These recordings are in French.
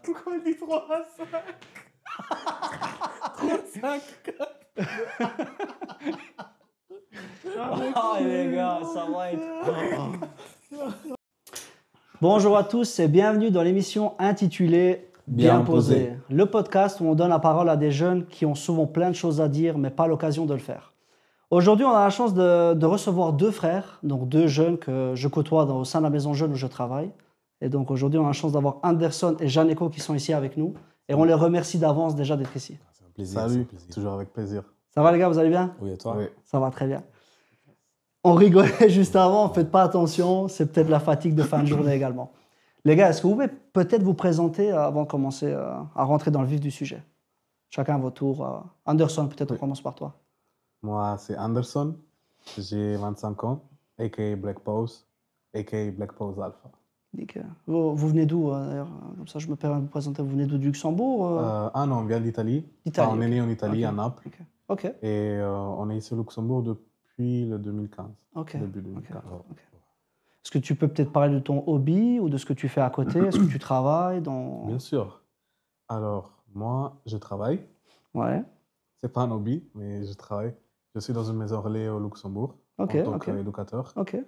Pourquoi il dit 3 à 5 Oh les gars, ça va être... Bonjour à tous et bienvenue dans l'émission intitulée Bien posé, le podcast où on donne la parole à des jeunes qui ont souvent plein de choses à dire mais pas l'occasion de le faire. Aujourd'hui, on a la chance de recevoir deux frères, donc deux jeunes que je côtoie au sein de la maison jeune où je travaille. Et donc aujourd'hui, on a la chance d'avoir Anderson et Janeko qui sont ici avec nous. Et on les remercie d'avance déjà d'être ici. C'est un plaisir. Salut, un plaisir. toujours avec plaisir. Ça va les gars, vous allez bien? Oui, et toi? Oui. Ça va très bien. On rigolait juste avant, faites pas attention, c'est peut-être la fatigue de fin de journée également. Les gars, est-ce que vous pouvez peut-être vous présenter avant de commencer à rentrer dans le vif du sujet? Chacun à votre tour. Anderson, peut-être on commence par toi. Moi, c'est Anderson. J'ai 25 ans, a.k.a. Black Pause, a.k.a. Black Pause Alpha. Nickel. Vous venez d'où d'ailleurs? Comme ça, je me permets de vous présenter. Vous venez d'où, du Luxembourg? Ah non, on vient d'Italie. D'Italie, Enfin, on est né en Italie, Ok. à Naples. Ok. Et on est ici au Luxembourg depuis le 2015. Ok. Début 2015. Ok. Est-ce que tu peux peut-être parler de ton hobby ou de ce que tu fais à côté? Est-ce que tu travailles dans... Bien sûr. Alors, moi, je travaille. Ouais. C'est pas un hobby, mais je travaille. Je suis dans une maison relais au Luxembourg Ok, en tant ok. qu'éducateur. Ok.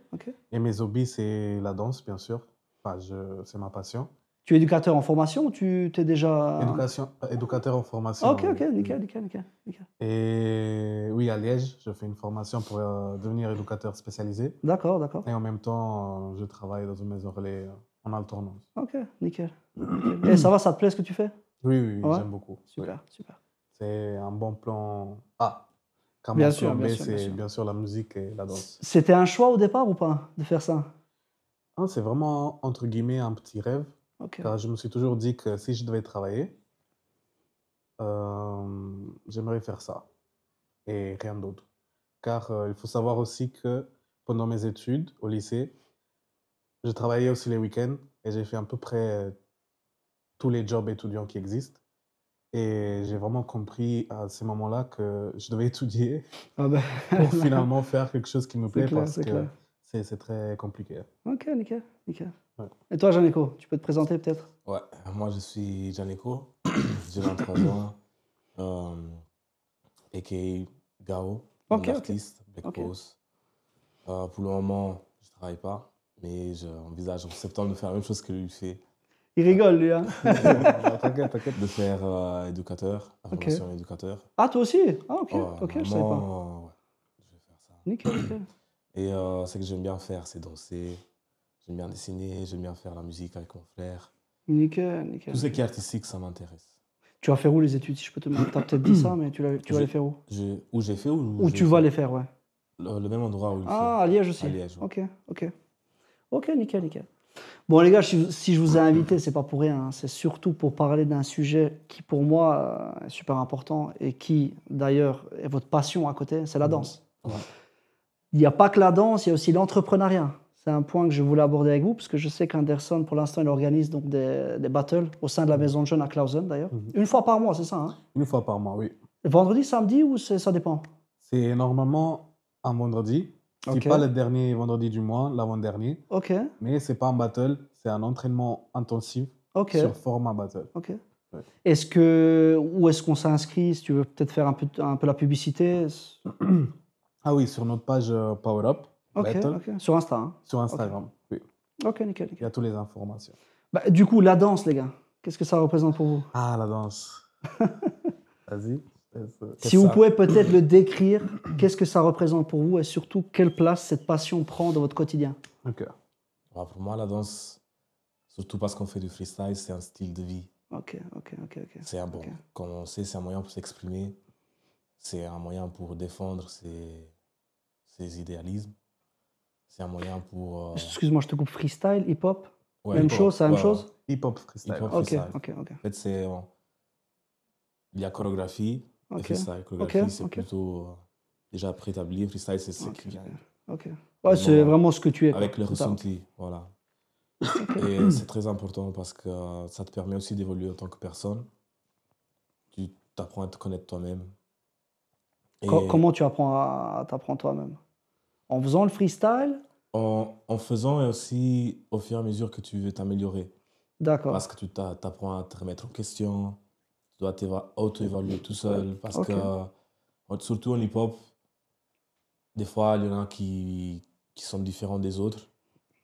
Et mes hobbies, c'est la danse, bien sûr. Enfin, c'est ma passion. Tu es éducateur en formation ou tu t'es déjà... Éducateur en formation. Ok, oui. nickel. Et oui, à Liège, je fais une formation pour devenir éducateur spécialisé. D'accord. Et en même temps, je travaille dans une maison relais en alternance. Ok, nickel. Et ça va, ça te plaît ce que tu fais? Oui, Ouais. j'aime beaucoup. Super. C'est un bon plan A. Car Bien mon sûr, plan B, bien sûr, c'est bien sûr. bien sûr la musique et la danse. C'était un choix au départ ou pas de faire ça? Ah, c'est vraiment, entre guillemets, un petit rêve. Ok. Car je me suis toujours dit que si je devais travailler, j'aimerais faire ça. Et rien d'autre. Car il faut savoir aussi que pendant mes études au lycée, je travaillais aussi les week-ends et j'ai fait à peu près tous les jobs étudiants qui existent. Et j'ai vraiment compris à ces moments-là que je devais étudier Ah ben, pour finalement faire quelque chose qui me plaît clair, parce c'est que clair. c'est très compliqué. Ok, nickel. Ouais. Et toi, Janeko, tu peux te présenter peut-être? Ouais, moi je suis Janeko, j'ai 23 ans, a.k.a. Gao, nom Ok. d'artiste, Black Ok. Pause. Pour le moment, je travaille pas, mais j'envisage en septembre de faire la même chose que lui fait, Il rigole, lui, hein? T'inquiète. de faire éducateur, formation éducateur. Ah, toi aussi? Ah, ok, Ouais, je savais pas. normalement, ouais, je vais faire ça. Nickel. Et ce que j'aime bien faire, c'est danser, j'aime bien dessiner, j'aime bien faire la musique avec mon frère. Nickel. Tout ce qui est artistique, ça m'intéresse. Tu vas faire où les études, si je peux te demander? T'as peut-être dit ça, mais tu vas les faire où? Où j'ai fait ou Où je tu vais vas faire les faire, ouais. le même endroit où il Ah, fait. à Liège aussi? À Liège, ouais. Ok, nickel. Bon, les gars, si je vous ai invité, c'est pas pour rien, hein. C'est surtout pour parler d'un sujet qui, pour moi, est super important et qui, d'ailleurs, est votre passion à côté, c'est la danse. Ouais. Il n'y a pas que la danse, il y a aussi l'entrepreneuriat. C'est un point que je voulais aborder avec vous, parce que je sais qu'Anderson, pour l'instant, il organise donc des battles au sein de la maison de jeunes à Clausen, d'ailleurs. Une fois par mois, c'est ça, hein? Une fois par mois, oui. Vendredi, samedi, ou ça dépend? C'est normalement un vendredi. Ok. C'est pas le dernier vendredi du mois, l'avant-dernier. Ok. Mais c'est pas un battle, c'est un entraînement intensif sur format battle. Ok. Ouais. Où est-ce qu'on s'inscrit? Si tu veux peut-être faire un peu la publicité. Ah oui, sur notre page Power Up Battle, Ok. Sur Insta, hein? sur Instagram. Oui. Ok, nickel. Il y a toutes les informations. Bah, du coup, la danse, les gars, qu'est-ce que ça représente pour vous? Ah, la danse. Vas-y. Si vous pouvez peut-être le décrire, qu'est-ce que ça représente pour vous et surtout, quelle place cette passion prend dans votre quotidien? Ok. Ouais, pour moi, la danse, surtout parce qu'on fait du freestyle, c'est un style de vie. Ok. C'est comme on sait, c'est un moyen pour s'exprimer, c'est un moyen pour défendre ses idéalismes, c'est un moyen pour... Excuse-moi, je te coupe. Freestyle, hip-hop, ouais, même hip-hop. chose, c'est la même Ouais, chose? Hip-hop freestyle. Hip-hop Ok. freestyle. En fait, il y a chorégraphie et freestyle. Chorégraphie, c'est plutôt déjà préétabli. Freestyle, c'est qui vient. Ok. Ouais, c'est vraiment ce que tu es. Avec quoi. le ressenti, voilà. Et c'est très important parce que ça te permet aussi d'évoluer en tant que personne. Tu t'apprends à te connaître toi-même. Comment tu apprends à t'apprendre toi-même? En faisant le freestyle? En faisant et aussi au fur et à mesure que tu veux t'améliorer. D'accord. Parce que tu t'apprends à te remettre en question, tu dois auto-évaluer tout seul. Parce Ok. que, surtout en hip-hop, des fois, il y en a qui sont différents des autres.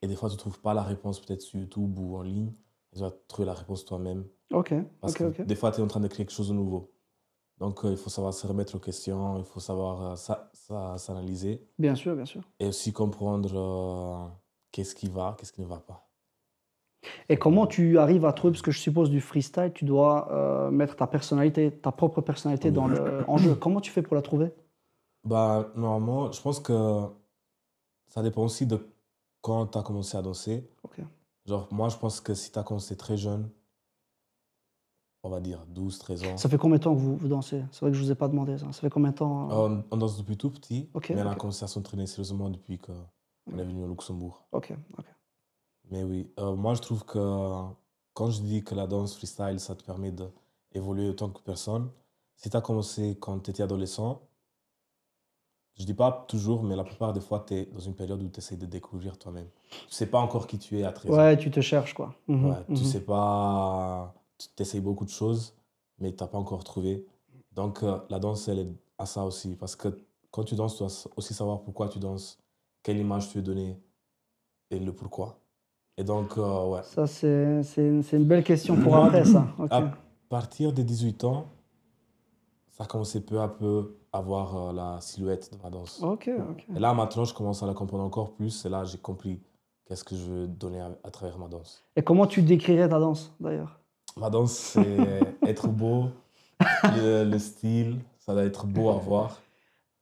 Et des fois, tu ne trouves pas la réponse peut-être sur YouTube ou en ligne. Tu dois trouver la réponse toi-même. Ok. Parce Ok. que Ok. des fois, tu es en train de créer quelque chose de nouveau. Donc, il faut savoir se remettre en question, il faut savoir s'analyser Bien sûr, bien sûr. et aussi comprendre qu'est-ce qui va, qu'est-ce qui ne va pas. Et comment tu arrives à trouver, parce que je suppose du freestyle, tu dois mettre ta personnalité, ta propre personnalité Oui. dans le en jeu. Comment tu fais pour la trouver? Bah, normalement, je pense que ça dépend aussi de quand tu as commencé à danser. Ok. Genre, moi, je pense que si tu as commencé très jeune, on va dire 12, 13 ans, Ça fait combien de temps que vous dansez? C'est vrai que je vous ai pas demandé ça. Ça fait combien de temps? on danse depuis tout petit, Ok, mais on a ok. commencé à s'entraîner sérieusement depuis qu'on est venu au Luxembourg. Ok, ok. Mais oui, moi je trouve que quand je dis que la danse freestyle, ça te permet d'évoluer autant que personne, si tu as commencé quand tu étais adolescent, je dis pas toujours, mais la plupart des fois, tu es dans une période où tu essaies de découvrir toi-même. Tu sais pas encore qui tu es à 13 ans. Ouais, tu te cherches, quoi. Ouais, tu Mhm. sais pas, tu essayes beaucoup de choses, mais tu n'as pas encore trouvé. Donc la danse, elle est à ça aussi, parce que quand tu danses, tu dois aussi savoir pourquoi tu danses, quelle image tu veux donner et le pourquoi. Et donc, ouais. Ça, c'est une belle question pour Moi, après, ça. Ok. à partir des 18 ans, ça a commencé peu à peu à voir la silhouette de ma danse. Ok, ok. Et là, maintenant, je commence à la comprendre encore plus. Et là, j'ai compris qu'est-ce que je veux donner à travers ma danse. Et comment tu décrirais ta danse, d'ailleurs? Ma danse, c'est être beau, le style, ça doit être beau à voir.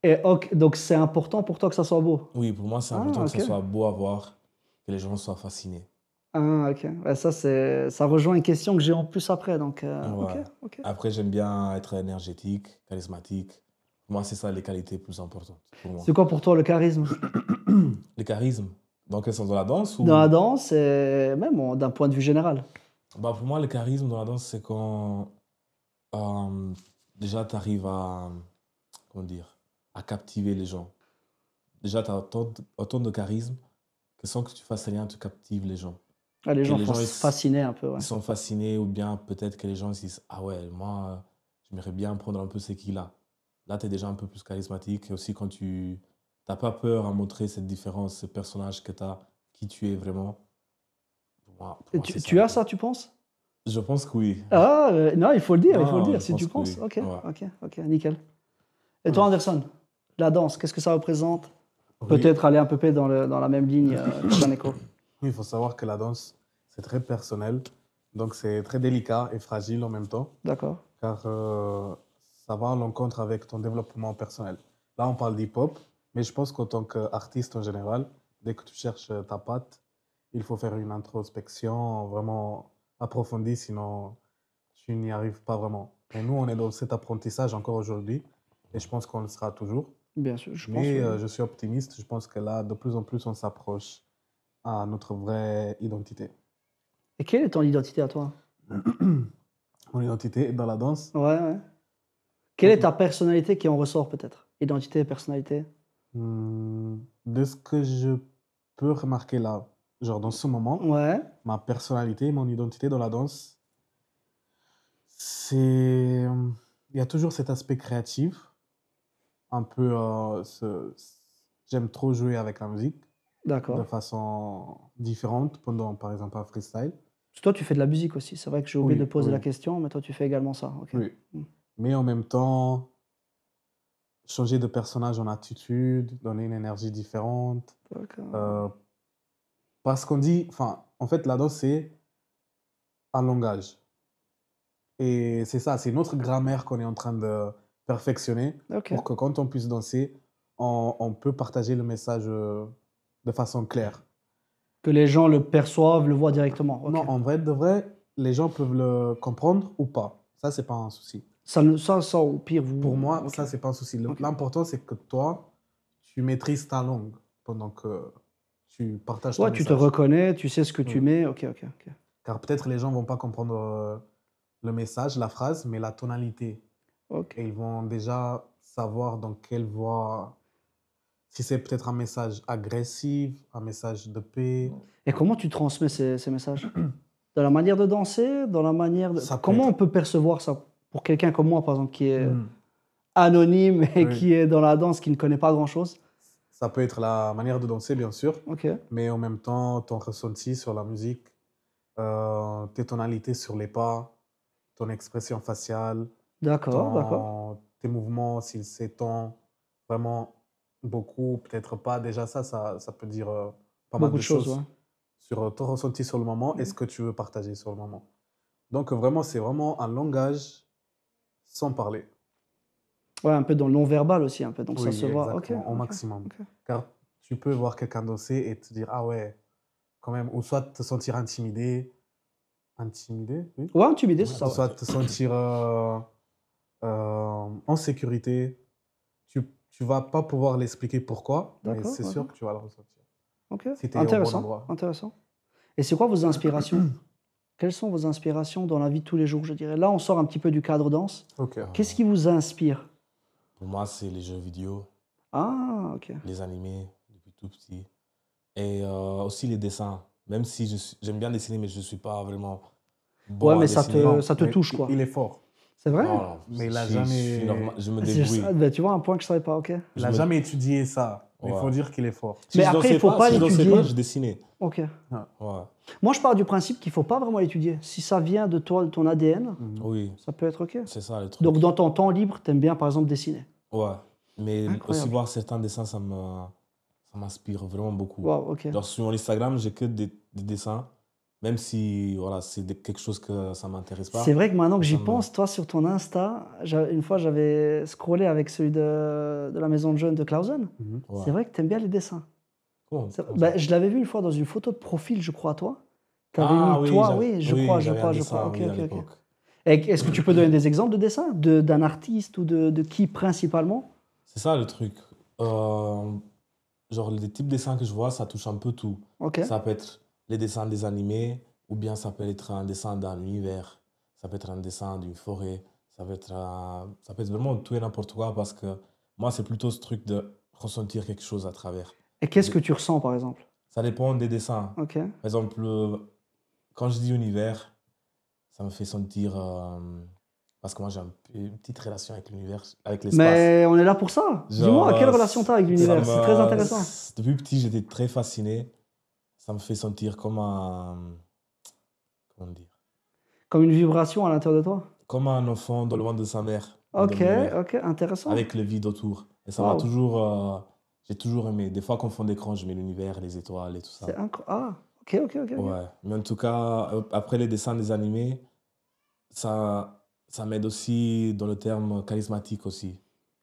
Et ok, donc c'est important pour toi que ça soit beau? Oui, pour moi, c'est Ah, important que ok. ça soit beau à voir, que les gens soient fascinés. Ah, ok. Ouais, ça rejoint une question que j'ai en plus après, donc ok, Ouais. ok. Après, j'aime bien être énergétique, charismatique. Pour moi, c'est ça les qualités plus importantes pour moi. C'est quoi pour toi le charisme? Le charisme, dans quel sens? Dans la danse Dans la ou... danse et même d'un point de vue général. Bah, pour moi, le charisme dans la danse, c'est quand déjà tu arrives à, comment dire, à captiver les gens. Déjà, tu as autant de charisme que sans que tu fasses rien, tu captives les gens. Ah, les Que gens les sont gens, fascinés un peu, ouais. ils sont fascinés ou bien peut-être que les gens se disent, ah ouais, moi, j'aimerais bien prendre un peu ce qu'il a. Là, tu es déjà un peu plus charismatique et aussi quand tu n'as pas peur à montrer cette différence, ce personnage que tu as, qui tu es vraiment. Pour moi, Et c'est ça. tu as ça, tu penses? Je pense que oui. Ah, non, il faut le dire, il faut le Non, dire, je si tu pense que penses. oui. Ok, Ouais. ok, ok, nickel. Et toi, Anderson, la danse, qu'est-ce que ça représente? Oui, Peut-être aller un peu dans la même ligne que Kaneko. il faut savoir que la danse, c'est très personnel. Donc, c'est très délicat et fragile en même temps, D'accord. car ça va à l'encontre avec ton développement personnel. Là, on parle d'hip-hop, mais je pense qu'en tant qu'artiste en général, dès que tu cherches ta patte, il faut faire une introspection vraiment approfondie, sinon tu n'y arrives pas vraiment. Et nous, on est dans cet apprentissage encore aujourd'hui, et je pense qu'on le sera toujours. Bien sûr, je pense. Mais Oui. je suis optimiste, je pense que là, de plus en plus, on s'approche à notre vraie identité. Et quelle est ton identité à toi? Mon identité dans la danse, Ouais, ouais. Quelle est ta personnalité qui en ressort peut-être? Identité, personnalité? de ce que je peux remarquer là, genre dans ce moment, Ouais, ma personnalité, mon identité dans la danse, c'est... Il y a toujours cet aspect créatif, un peu... j'aime trop jouer avec la musique de d'accord. façon différente pendant, par exemple, un freestyle. Parce que toi, tu fais de la musique aussi. C'est vrai que j'ai oublié de Oui, poser la oui, question, mais toi, tu fais également ça. Ok. oui. Mais en même temps, changer de personnage en attitude, donner une énergie différente. D'accord. Parce qu'on dit, enfin, en fait, la danse, c'est un langage. Et c'est ça, c'est notre grammaire qu'on est en train de perfectionner Ok. pour que quand on puisse danser, on peut partager le message de façon claire. Que les gens le perçoivent, le voient directement. Ok. Non, en vrai, de vrai, les gens peuvent le comprendre ou pas. Ça, c'est pas un souci. Ça, au pire, vous. Pour moi, Ok. ça, c'est pas un souci. Ok. L'important, c'est que toi, tu maîtrises ta langue pendant que tu partages ton Ouais, tu te message. reconnais, tu sais ce que tu mets. Ok, ok, ok. Car peut-être les gens vont pas comprendre le message, la phrase, mais la tonalité. Ok. Et ils vont déjà savoir dans quelle voix, si c'est peut-être un message agressif, un message de paix. Et comment tu transmets ces messages? Dans la manière de danser, dans la manière de... Ça peut Comment être. on peut percevoir ça pour quelqu'un comme moi, par exemple, qui est Hmm. anonyme et Oui. qui est dans la danse, qui ne connaît pas grand-chose? Ça peut être la manière de danser, bien sûr, Ok, mais en même temps, ton ressenti sur la musique, tes tonalités sur les pas, ton expression faciale, d'accord. tes mouvements, s'ils s'étendent vraiment beaucoup, peut-être pas. Déjà, ça peut dire pas mal Beaucoup de de choses, ouais. choses sur ton ressenti sur le moment et ce que tu veux partager sur le moment. Donc, vraiment, c'est vraiment un langage sans parler. Ouais, un peu dans le non-verbal aussi, un peu, donc ça Oui, se voit. Ok, exactement, au ok, maximum. ok. Car tu peux voir quelqu'un danser et te dire, ah ouais, quand même, ou soit te sentir intimidé, oui, Ouais, intimidé, c'est Ouais, ça, ou ouais. soit te sentir en sécurité. Tu vas pas pouvoir l'expliquer pourquoi, mais c'est sûr D'accord. que tu vas le ressentir. Ok, Si tu es au bon intéressant, endroit. intéressant. Et c'est quoi vos inspirations? Quelles sont vos inspirations dans la vie de tous les jours, je dirais? Là, on sort un petit peu du cadre danse. Ok. Qu'est-ce qui vous inspire? Pour moi, c'est les jeux vidéo, Ah, ok. les animés depuis tout petit. Et aussi les dessins. Même si j'aime bien dessiner, mais je ne suis pas vraiment bon Ouais, à mais dessiner. Non, ça te mais touche, quoi. il est fort. C'est vrai? Non, Mais il a je suis normal, jamais, je me Ah, débrouille. ben, tu vois, un point que je savais pas, ok. il Je a me- jamais étudié ça. Mais il faut Ouais. dire qu'il est fort. Si Mais je après, il dansais faut pas, pas si je dansais l'étudier. pas, je dessinais. Ok. Ouais. Moi, je pars du principe qu'il faut pas vraiment l'étudier. Si ça vient de toi, de ton ADN, Oui, ça peut être ok. c'est ça le truc. Donc, dans ton temps libre, tu aimes bien, par exemple, dessiner. Ouais. Mais aussi Incroyable. voir certains dessins, ça m'inspire vraiment beaucoup. Wow, ok. Genre sur mon Instagram, j'ai que des dessins, même si voilà, c'est quelque chose que ça m'intéresse pas. C'est vrai que maintenant que mais j'y ça me- pense, toi, sur ton Insta, une fois, j'avais scrollé avec celui de la maison de jeunes de Clausen. Mhm. Ouais. C'est vrai que tu aimes bien les dessins. Comment Ben, je l'avais vu une fois dans une photo de profil, je crois, toi. Tu avais Ah mis oui, toi, j'avais- oui, je oui, crois. j'avais un dessin, Ok, oui, à ok. l'époque. Et est-ce que tu peux donner des exemples de dessins d'un artiste ou de qui principalement? C'est ça le truc. Genre les types de dessins que je vois, ça touche un peu tout. Ok. Ça peut être les dessins des animés, ou bien ça peut être un dessin d'un univers, ça peut être un dessin d'une forêt, ça peut être vraiment tout et n'importe quoi parce que moi, c'est plutôt ce truc de ressentir quelque chose à travers. Et qu'est-ce que tu ressens, par exemple? Ça dépend des dessins. Ok. Par exemple, quand je dis univers, ça me fait sentir. Parce que moi, j'ai une petite relation avec l'univers, avec l'espace. Mais on est là pour ça. Genre, Dis-moi, quelle relation tu as avec l'univers? C'est très intéressant. Depuis petit, j'étais très fasciné. Ça me fait sentir comme un. Comment dire? Comme une vibration à l'intérieur de toi. Comme un enfant dans le ventre de sa mère. dans Ok, l'univers, ok, intéressant. Avec le vide autour. Et ça m'a Wow. toujours. J'ai toujours aimé. Des fois, qu'en fond d'écran, je mets l'univers, les étoiles et tout ça. C'est incroyable. Ah, ok. Ouais. Mais en tout cas, après les dessins des animés, ça m'aide aussi dans le terme charismatique aussi.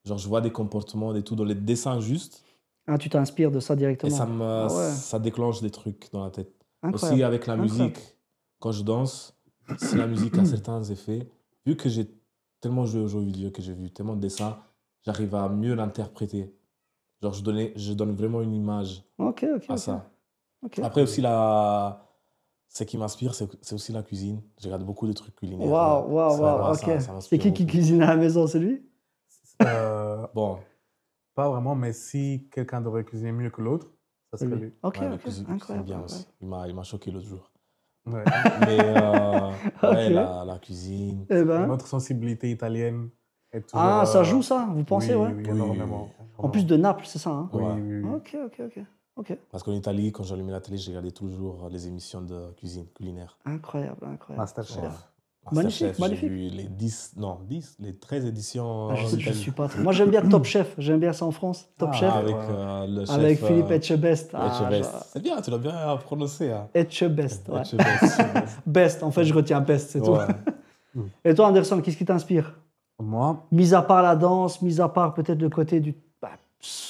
Genre, je vois des comportements et tout dans les dessins juste. Ah, tu t'inspires de ça Et directement. Ah ouais, ça déclenche des trucs dans la tête. incroyable. Aussi avec la Incroyable. musique, quand je danse, si la musique a certains effets, vu que j'ai tellement joué aux jeux vidéo, que j'ai vu tellement de dessins, j'arrive à mieux l'interpréter. Genre je donne vraiment une image Ok. à ça. Ok. Après aussi, ce qui m'inspire, c'est aussi la cuisine. Je regarde beaucoup de trucs culinaires. Waouh, Ça ok. m'inspire C'est qui beaucoup. cuisine à la maison, c'est lui? Bon, Pas vraiment, mais si quelqu'un devrait cuisiner mieux que l'autre, ça C'est serait lui. lui. Ok, ouais, la cuisine, c'est incroyable. bien aussi. Il m'a choqué l'autre jour. Ouais. Mais ouais, Ok. la cuisine. Eh ben. Notre sensibilité italienne est toujours. Ah, ça joue ça, vous pensez, oui, ouais? oui, Oui, énormément. En plus de Naples, c'est ça, hein? Oui, Ouais. oui, oui. Ok. Parce qu'en Italie, quand j'allumais la télé, je regardais toujours les émissions de cuisine culinaire. Incroyable. Masterchef. Ouais. Magnifique, Masterchef, magnifique. j'ai vu les 13 éditions Ah, en je Italie. suis pas trop. Moi, j'aime bien Top Chef. J'aime bien ça en France. Top Ah, Chef. Avec Ouais. le chef. Avec Philippe Etchebest. Etchebest. C'est bien, tu l'as bien prononcé. Hein. Etchebest, ouais. Etchebest. Best, en fait, je retiens best, c'est Ouais. tout. Et toi, Anderson, qu'est-ce qui t'inspire? Moi, Mis à part la danse, mis à part peut-être le côté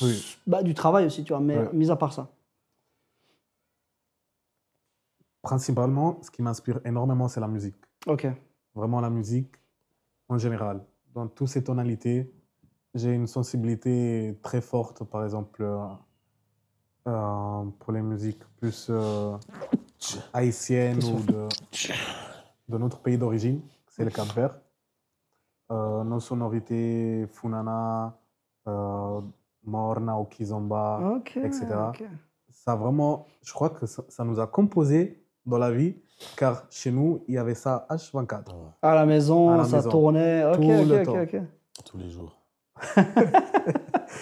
Oui. du travail aussi, tu vois, mais Ouais. mis à part ça. principalement, ce qui m'inspire énormément, c'est la musique. Ok. Vraiment la musique en général. Dans toutes ses tonalités, j'ai une sensibilité très forte, par exemple, pour les musiques plus haïtiennes ou de notre pays d'origine, c'est le Cap-Vert. Nos sonorités Funana, Morna ou Kizomba, Ok. etc. ok. Ça vraiment, je crois que ça nous a composé dans la vie car chez nous, il y avait ça H24. Ouais, À la maison, À la ça maison. tournait. Ok, Tout le ok, temps. ok. tous les jours.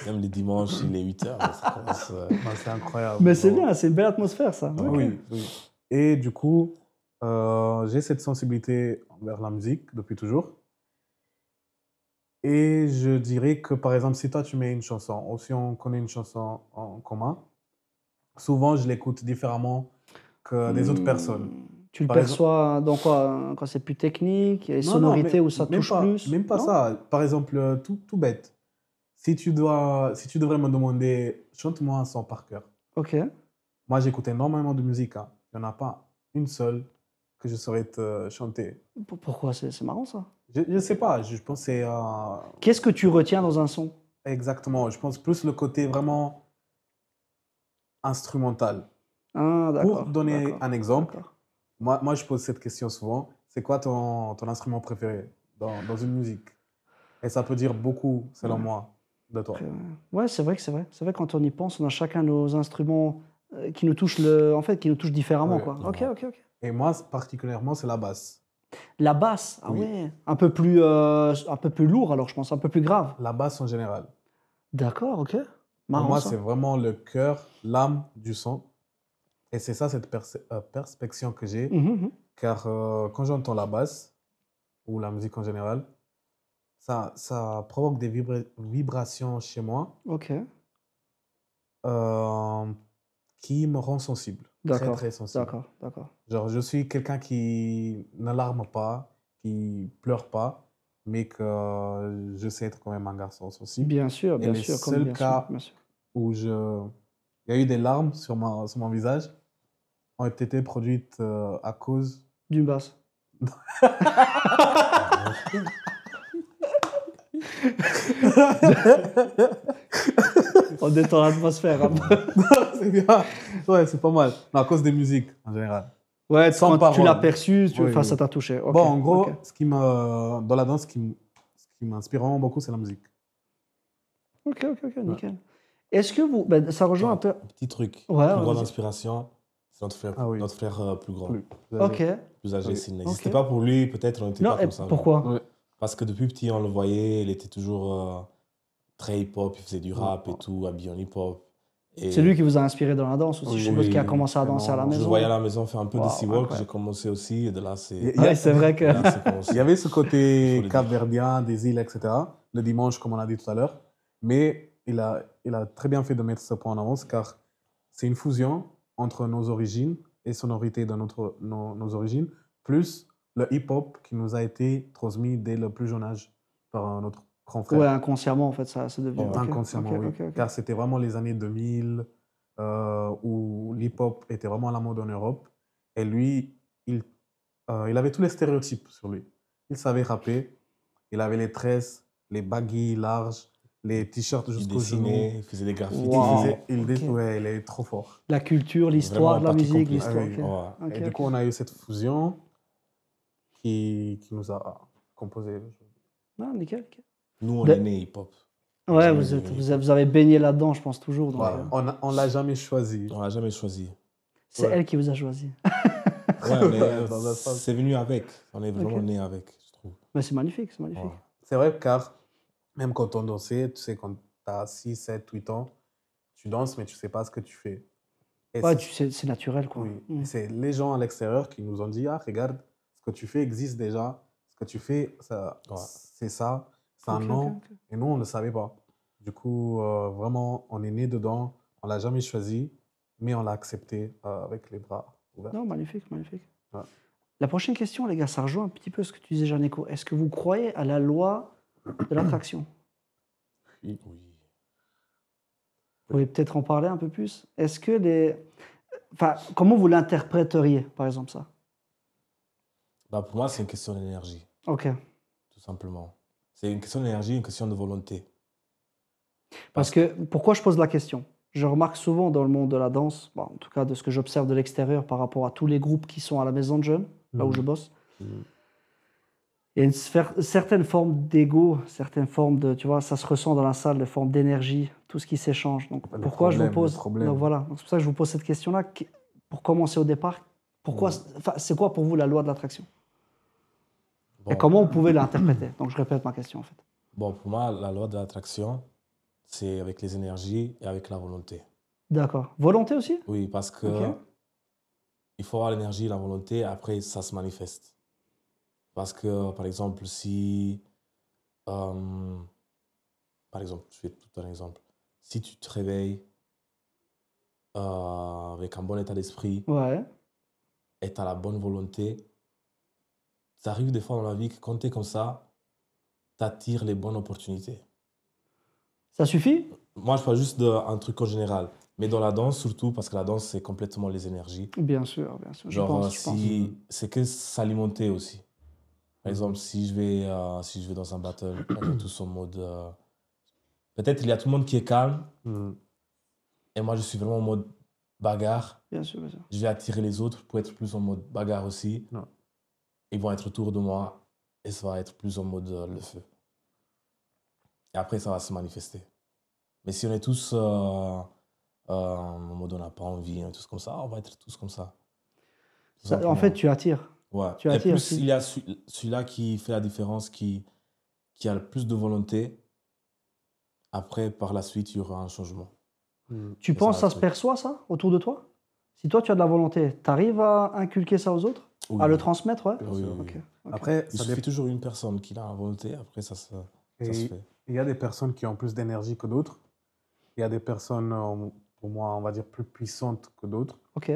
Même les dimanches, il est 8h, ça commence. Non, c'est incroyable. Mais c'est Non. bien, c'est une belle atmosphère, ça. Ouais. Ok. Oui, oui. Et du coup, j'ai cette sensibilité envers la musique depuis toujours. Et je dirais que, par exemple, si toi, tu mets une chanson, ou si on connaît une chanson en commun, souvent, je l'écoute différemment que des autres personnes. Tu le Par exemple- perçois dans quoi? Quand c'est plus technique, les Non, sonorités mais- où ça même touche pas, plus? Même pas non? ça. Par exemple, tout bête. Si tu devrais me demander, chante-moi un son par cœur. Ok. Moi, j'écoute énormément de musique. Hein. Il n'y en a pas une seule que je saurais te chanter. Pourquoi? C'est marrant, ça. Je ne sais pas. Je pense que c'est Qu'est-ce que tu retiens dans un son? exactement. Je pense plus le côté vraiment instrumental. Ah, Pour d'accord. donner d'accord, un exemple, d'accord. moi, je pose cette question souvent. C'est quoi ton instrument préféré dans une musique? Et ça peut dire beaucoup, selon Ouais. moi, de toi. Ouais, c'est vrai que c'est vrai. C'est vrai, quand on y pense, on a chacun nos instruments qui nous touchent qui nous touchent différemment, Ouais. quoi. Ok, Ouais. ok, ok. Et moi, particulièrement, c'est la basse. La basse, ah Oui. ouais, un peu plus lourd alors, je pense, un peu plus grave. La basse en général. D'accord, ok. Pour Marrant, moi, ça. c'est vraiment le cœur, l'âme du son. Et c'est ça, cette perspection que j'ai. Mhm, mhm. Car quand j'entends la basse, ou la musique en général, ça provoque des vibrations chez moi Ok, euh, qui me rend sensible. Très, d'accord, très sensible. d'accord, d'accord. Genre, je suis quelqu'un qui ne larme pas, qui pleure pas, mais que je sais être quand même un garçon sensible. Bien sûr, Et bien les sûr, comme seuls bien sûr, cas bien sûr. où il y a eu des larmes sur mon visage ont été produites à cause. D'une basse. On détend l'atmosphère. Hein. C'est bien. Ouais, c'est pas mal. Non, à cause des musiques en général. Ouais, Sans quand tu parole. l'as perçu, Oui, enfin, oui. ça t'a touché. Ok, Bon, en gros, ok. dans la danse, ce qui m'inspire vraiment beaucoup, c'est la musique. Ok, nickel. Est-ce que vous. Ben, ça rejoint un peu. Un petit truc. Ouais, Plus ouais, grande vas-y. inspiration, c'est Ah oui. notre frère plus grand. Plus Ok. âgé. Plus âgé, Oui. s'il Ok. n'existait pas pour lui, peut-être on n'était Non, pas et comme ça. pourquoi? Ouais. Parce que depuis petit, on le voyait, il était toujours très hip-hop, il faisait du rap et tout, habillé en hip-hop. Et C'est lui qui vous a inspiré dans la danse aussi. Oui, je suppose oui, qu'il a commencé à danser à la vraiment. je le maison. voyais à la maison faire un peu de Waouh, sea walk, incroyable. j'ai commencé aussi, et de là, c'est. Il y a- Ouais, c'est vrai que. là, c'est commencé. Il y avait ce côté Faut le dire. capverdien, des îles, etc. Le dimanche, comme on a dit tout à l'heure. Mais il a très bien fait de mettre ce point en avance car c'est une fusion entre nos origines et sonorités de nos origines, plus le hip-hop qui nous a été transmis dès le plus jeune âge par notre grand frère. Ouais, inconsciemment, en fait, ça c'est devenu. Ouais. Ok, Inconsciemment, ok, oui. ok, ok. Car c'était vraiment les années 2000 où l'hip-hop était vraiment à la mode en Europe. Et lui, il avait tous les stéréotypes sur lui. Il savait rapper, il avait les tresses, les baggy larges, les t-shirts Il jusqu'aux genoux. dessinait, il faisait des graffitis. Wow. Il Ok. Ouais, il est trop fort. La culture, l'histoire de la Vraiment partie musique, complète. l'histoire. Ah oui. Ok. Et Ok, du ok. coup, on a eu cette fusion qui nous a composé. Ah, nickel, nickel. Nous, on De- est né hip-hop. Ouais, Jamais vous, devenu vous avez baigné là-dedans, je pense, toujours. Donc, Voilà. On l'a jamais choisi. On l'a jamais choisi. c'est Ouais. elle qui vous a choisi. Ouais, mais Ouais, dans un sens. c'est venu avec. On est vraiment Ok. né avec, je trouve. Mais c'est magnifique, c'est magnifique. Ouais. C'est vrai, car même quand on dansait, tu sais, quand tu as 6, 7, 8 ans, tu danses, mais tu sais pas ce que tu fais. Et Ouais, c'est- c'est naturel, quoi. Oui, Mm. et c'est les gens à l'extérieur qui nous ont dit, ah, regarde, ce que tu fais existe déjà. Ce que tu fais, Ouais. c'est ça, c'est un Ok, ok, nom. ok. Et nous, on ne le savait pas. Du coup, vraiment, on est né dedans. On l'a jamais choisi, mais on l'a accepté avec les bras ouverts. Non, magnifique, magnifique. Ouais. La prochaine question, les gars, ça rejoint un petit peu ce que tu disais, Jean-Nico. Est-ce que vous croyez à la loi de l'attraction? Oui. Vous pouvez peut-être en parler un peu plus. Est-ce que les... Enfin, comment vous l'interpréteriez, par exemple, ça? Bah, pour moi, c'est une question d'énergie, Ok. tout simplement. C'est une question d'énergie, une question de volonté. Parce que, pourquoi je pose la question? Je remarque souvent dans le monde de la danse, bon, en tout cas de ce que j'observe de l'extérieur par rapport à tous les groupes qui sont à la maison de jeunes, là où je bosse, Mhm. il y a une certaine forme d'ego, certaine forme de, tu vois, ça se ressent dans la salle, de forme d'énergie, tout ce qui s'échange. Donc Le pourquoi je vous problème, le pose, problème. donc voilà, donc c'est pour ça que je vous pose cette question-là. Pour commencer au départ, Pourquoi, enfin, c'est quoi pour vous la loi de l'attraction? Bon, Et comment vous pouvez l'interpréter? Donc, je répète ma question, en fait. bon, pour moi, la loi de l'attraction, c'est avec les énergies et avec la volonté. D'accord. Volonté aussi? Oui, parce que Ok. il faut avoir l'énergie et la volonté, après, ça se manifeste. Parce que, par exemple, si... euh, par exemple, je vais tout un exemple. Si tu te réveilles avec un bon état d'esprit Ouais. et tu as la bonne volonté, ça arrive des fois dans la vie que quand tu es comme ça, tu attires les bonnes opportunités. Ça suffit? Moi, je parle juste d'un truc en général. Mais dans la danse, surtout, parce que la danse, c'est complètement les énergies. Bien sûr, bien sûr. Je Genre, pense. si c'est que s'alimenter aussi. Par exemple, si je vais dans un battle, on est tous en mode. Peut-être il y a tout le monde qui est calme, et moi je suis vraiment en mode bagarre. Bien sûr, bien sûr. Je vais attirer les autres pour être plus en mode bagarre aussi. Ouais. Ils vont être autour de moi, et ça va être plus en mode le feu. Et après, ça va se manifester. Mais si on est tous en mode on n'a pas envie, tous comme ça, on va être tous comme ça. Tout En simplement. fait, tu attires. Ouais. Tu Et attires, plus si. il y a celui-là qui fait la différence, qui a le plus de volonté, après, par la suite, il y aura un changement. Tu C'est penses ça, ça le se truc. perçoit, ça, autour de toi? Si toi, tu as de la volonté, tu arrives à inculquer ça aux autres? Oui, À le oui. transmettre, ouais? Oui, oui, Ok. oui. Ok. Après, Il ça suffit dépend. toujours une personne qui a la volonté, après ça se Et fait. il y a des personnes qui ont plus d'énergie que d'autres. Il y a des personnes, pour moi, on va dire plus puissantes que d'autres Ok.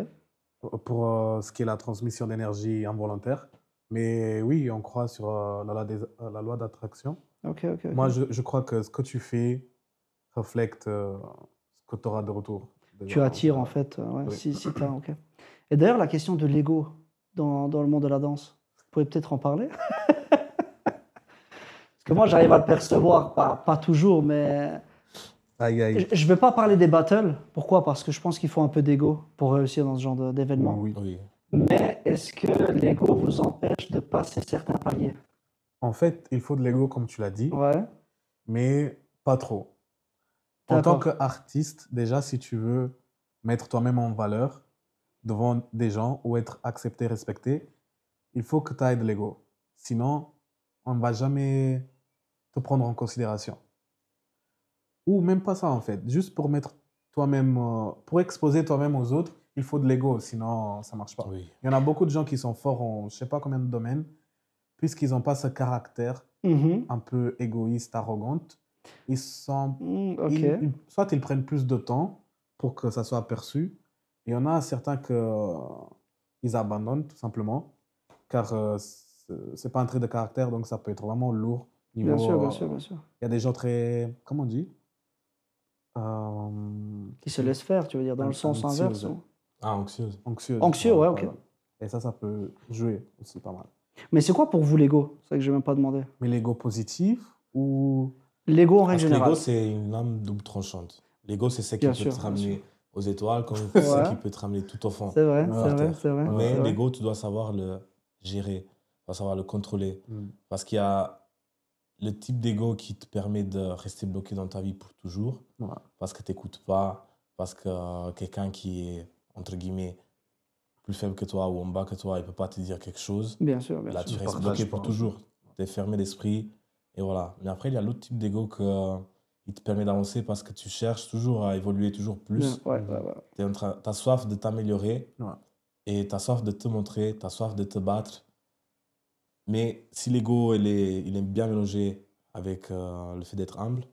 pour ce qui est la transmission d'énergie involontaire. Mais oui, on croit sur la loi d'attraction. Ok, ok, ok. Moi, je crois que ce que tu fais reflète ce que tu auras de retour. Tu attires, en fait. Ouais, Oui. si t'as, ok. Et d'ailleurs, la question de l'ego dans le monde de la danse, vous pouvez peut-être en parler? Parce que moi, j'arrive à le percevoir, pas toujours, mais Aïe, aïe. je ne vais pas parler des battles. Pourquoi? Parce que je pense qu'il faut un peu d'ego pour réussir dans ce genre d'événement. Oui. Oui. Mais est-ce que l'ego vous empêche de passer certains paliers? En fait, il faut de l'ego, comme tu l'as dit, Ouais, mais pas trop. En tant d'accord. qu'artiste, déjà, si tu veux mettre toi-même en valeur devant des gens ou être accepté, respecté, il faut que tu ailles de l'ego. Sinon, on ne va jamais te prendre en considération. Ou même pas ça, en fait. Juste pour mettre toi-même, pour exposer toi-même aux autres, il faut de l'ego, sinon ça ne marche pas. Oui. Il y en a beaucoup de gens qui sont forts en je ne sais pas combien de domaines, puisqu'ils n'ont pas ce caractère Mhm. un peu égoïste, arrogante, ils sont, Ok. soit ils prennent plus de temps pour que ça soit perçu, et il y en a certains ils abandonnent tout simplement, car c'est pas un trait de caractère, donc ça peut être vraiment lourd. Bien sûr, bien Niveau, sûr, bien sûr. il y a des gens très, comment on dit Euh, Qui se laisse faire, tu veux dire, dans le sens inverse. anxieuse. Ah, anxieuse. Anxieuse. Anxieux, ouais, ok. voilà. Et ça peut jouer aussi pas mal. Mais c'est quoi pour vous l'ego? C'est ça que je n'ai même pas demandé. Mais l'ego positif ou... L'ego en règle Parce que générale. l'ego, c'est une lame double tranchante. L'ego, c'est ce qui Bien peut sûr, te bien ramener aux étoiles, comme Ouais. ce qui peut te ramener tout au fond. C'est vrai, Ouais. c'est vrai, terre. c'est vrai. Ouais. Mais c'est vrai. l'ego, tu dois savoir le gérer, tu dois savoir le contrôler. Hmm. Parce qu'il y a le type d'ego qui te permet de rester bloqué dans ta vie pour toujours, Ouais. parce que tu n'écoutes pas, parce que quelqu'un qui est, entre guillemets, plus faible que toi ou en bas que toi, il ne peut pas te dire quelque chose. Bien sûr, bien Là, sûr. tu restes partage bloqué pas. pour toujours. Tu es fermé d'esprit. Et voilà. Mais après, il y a l'autre type d'ego qui te permet d'avancer parce que tu cherches toujours à évoluer toujours plus. Bien, ouais, ouais, ouais. Tu as soif de t'améliorer Ouais. et tu as soif de te montrer, tu as soif de te battre. Mais si l'ego il est bien mélangé avec le fait d'être humble,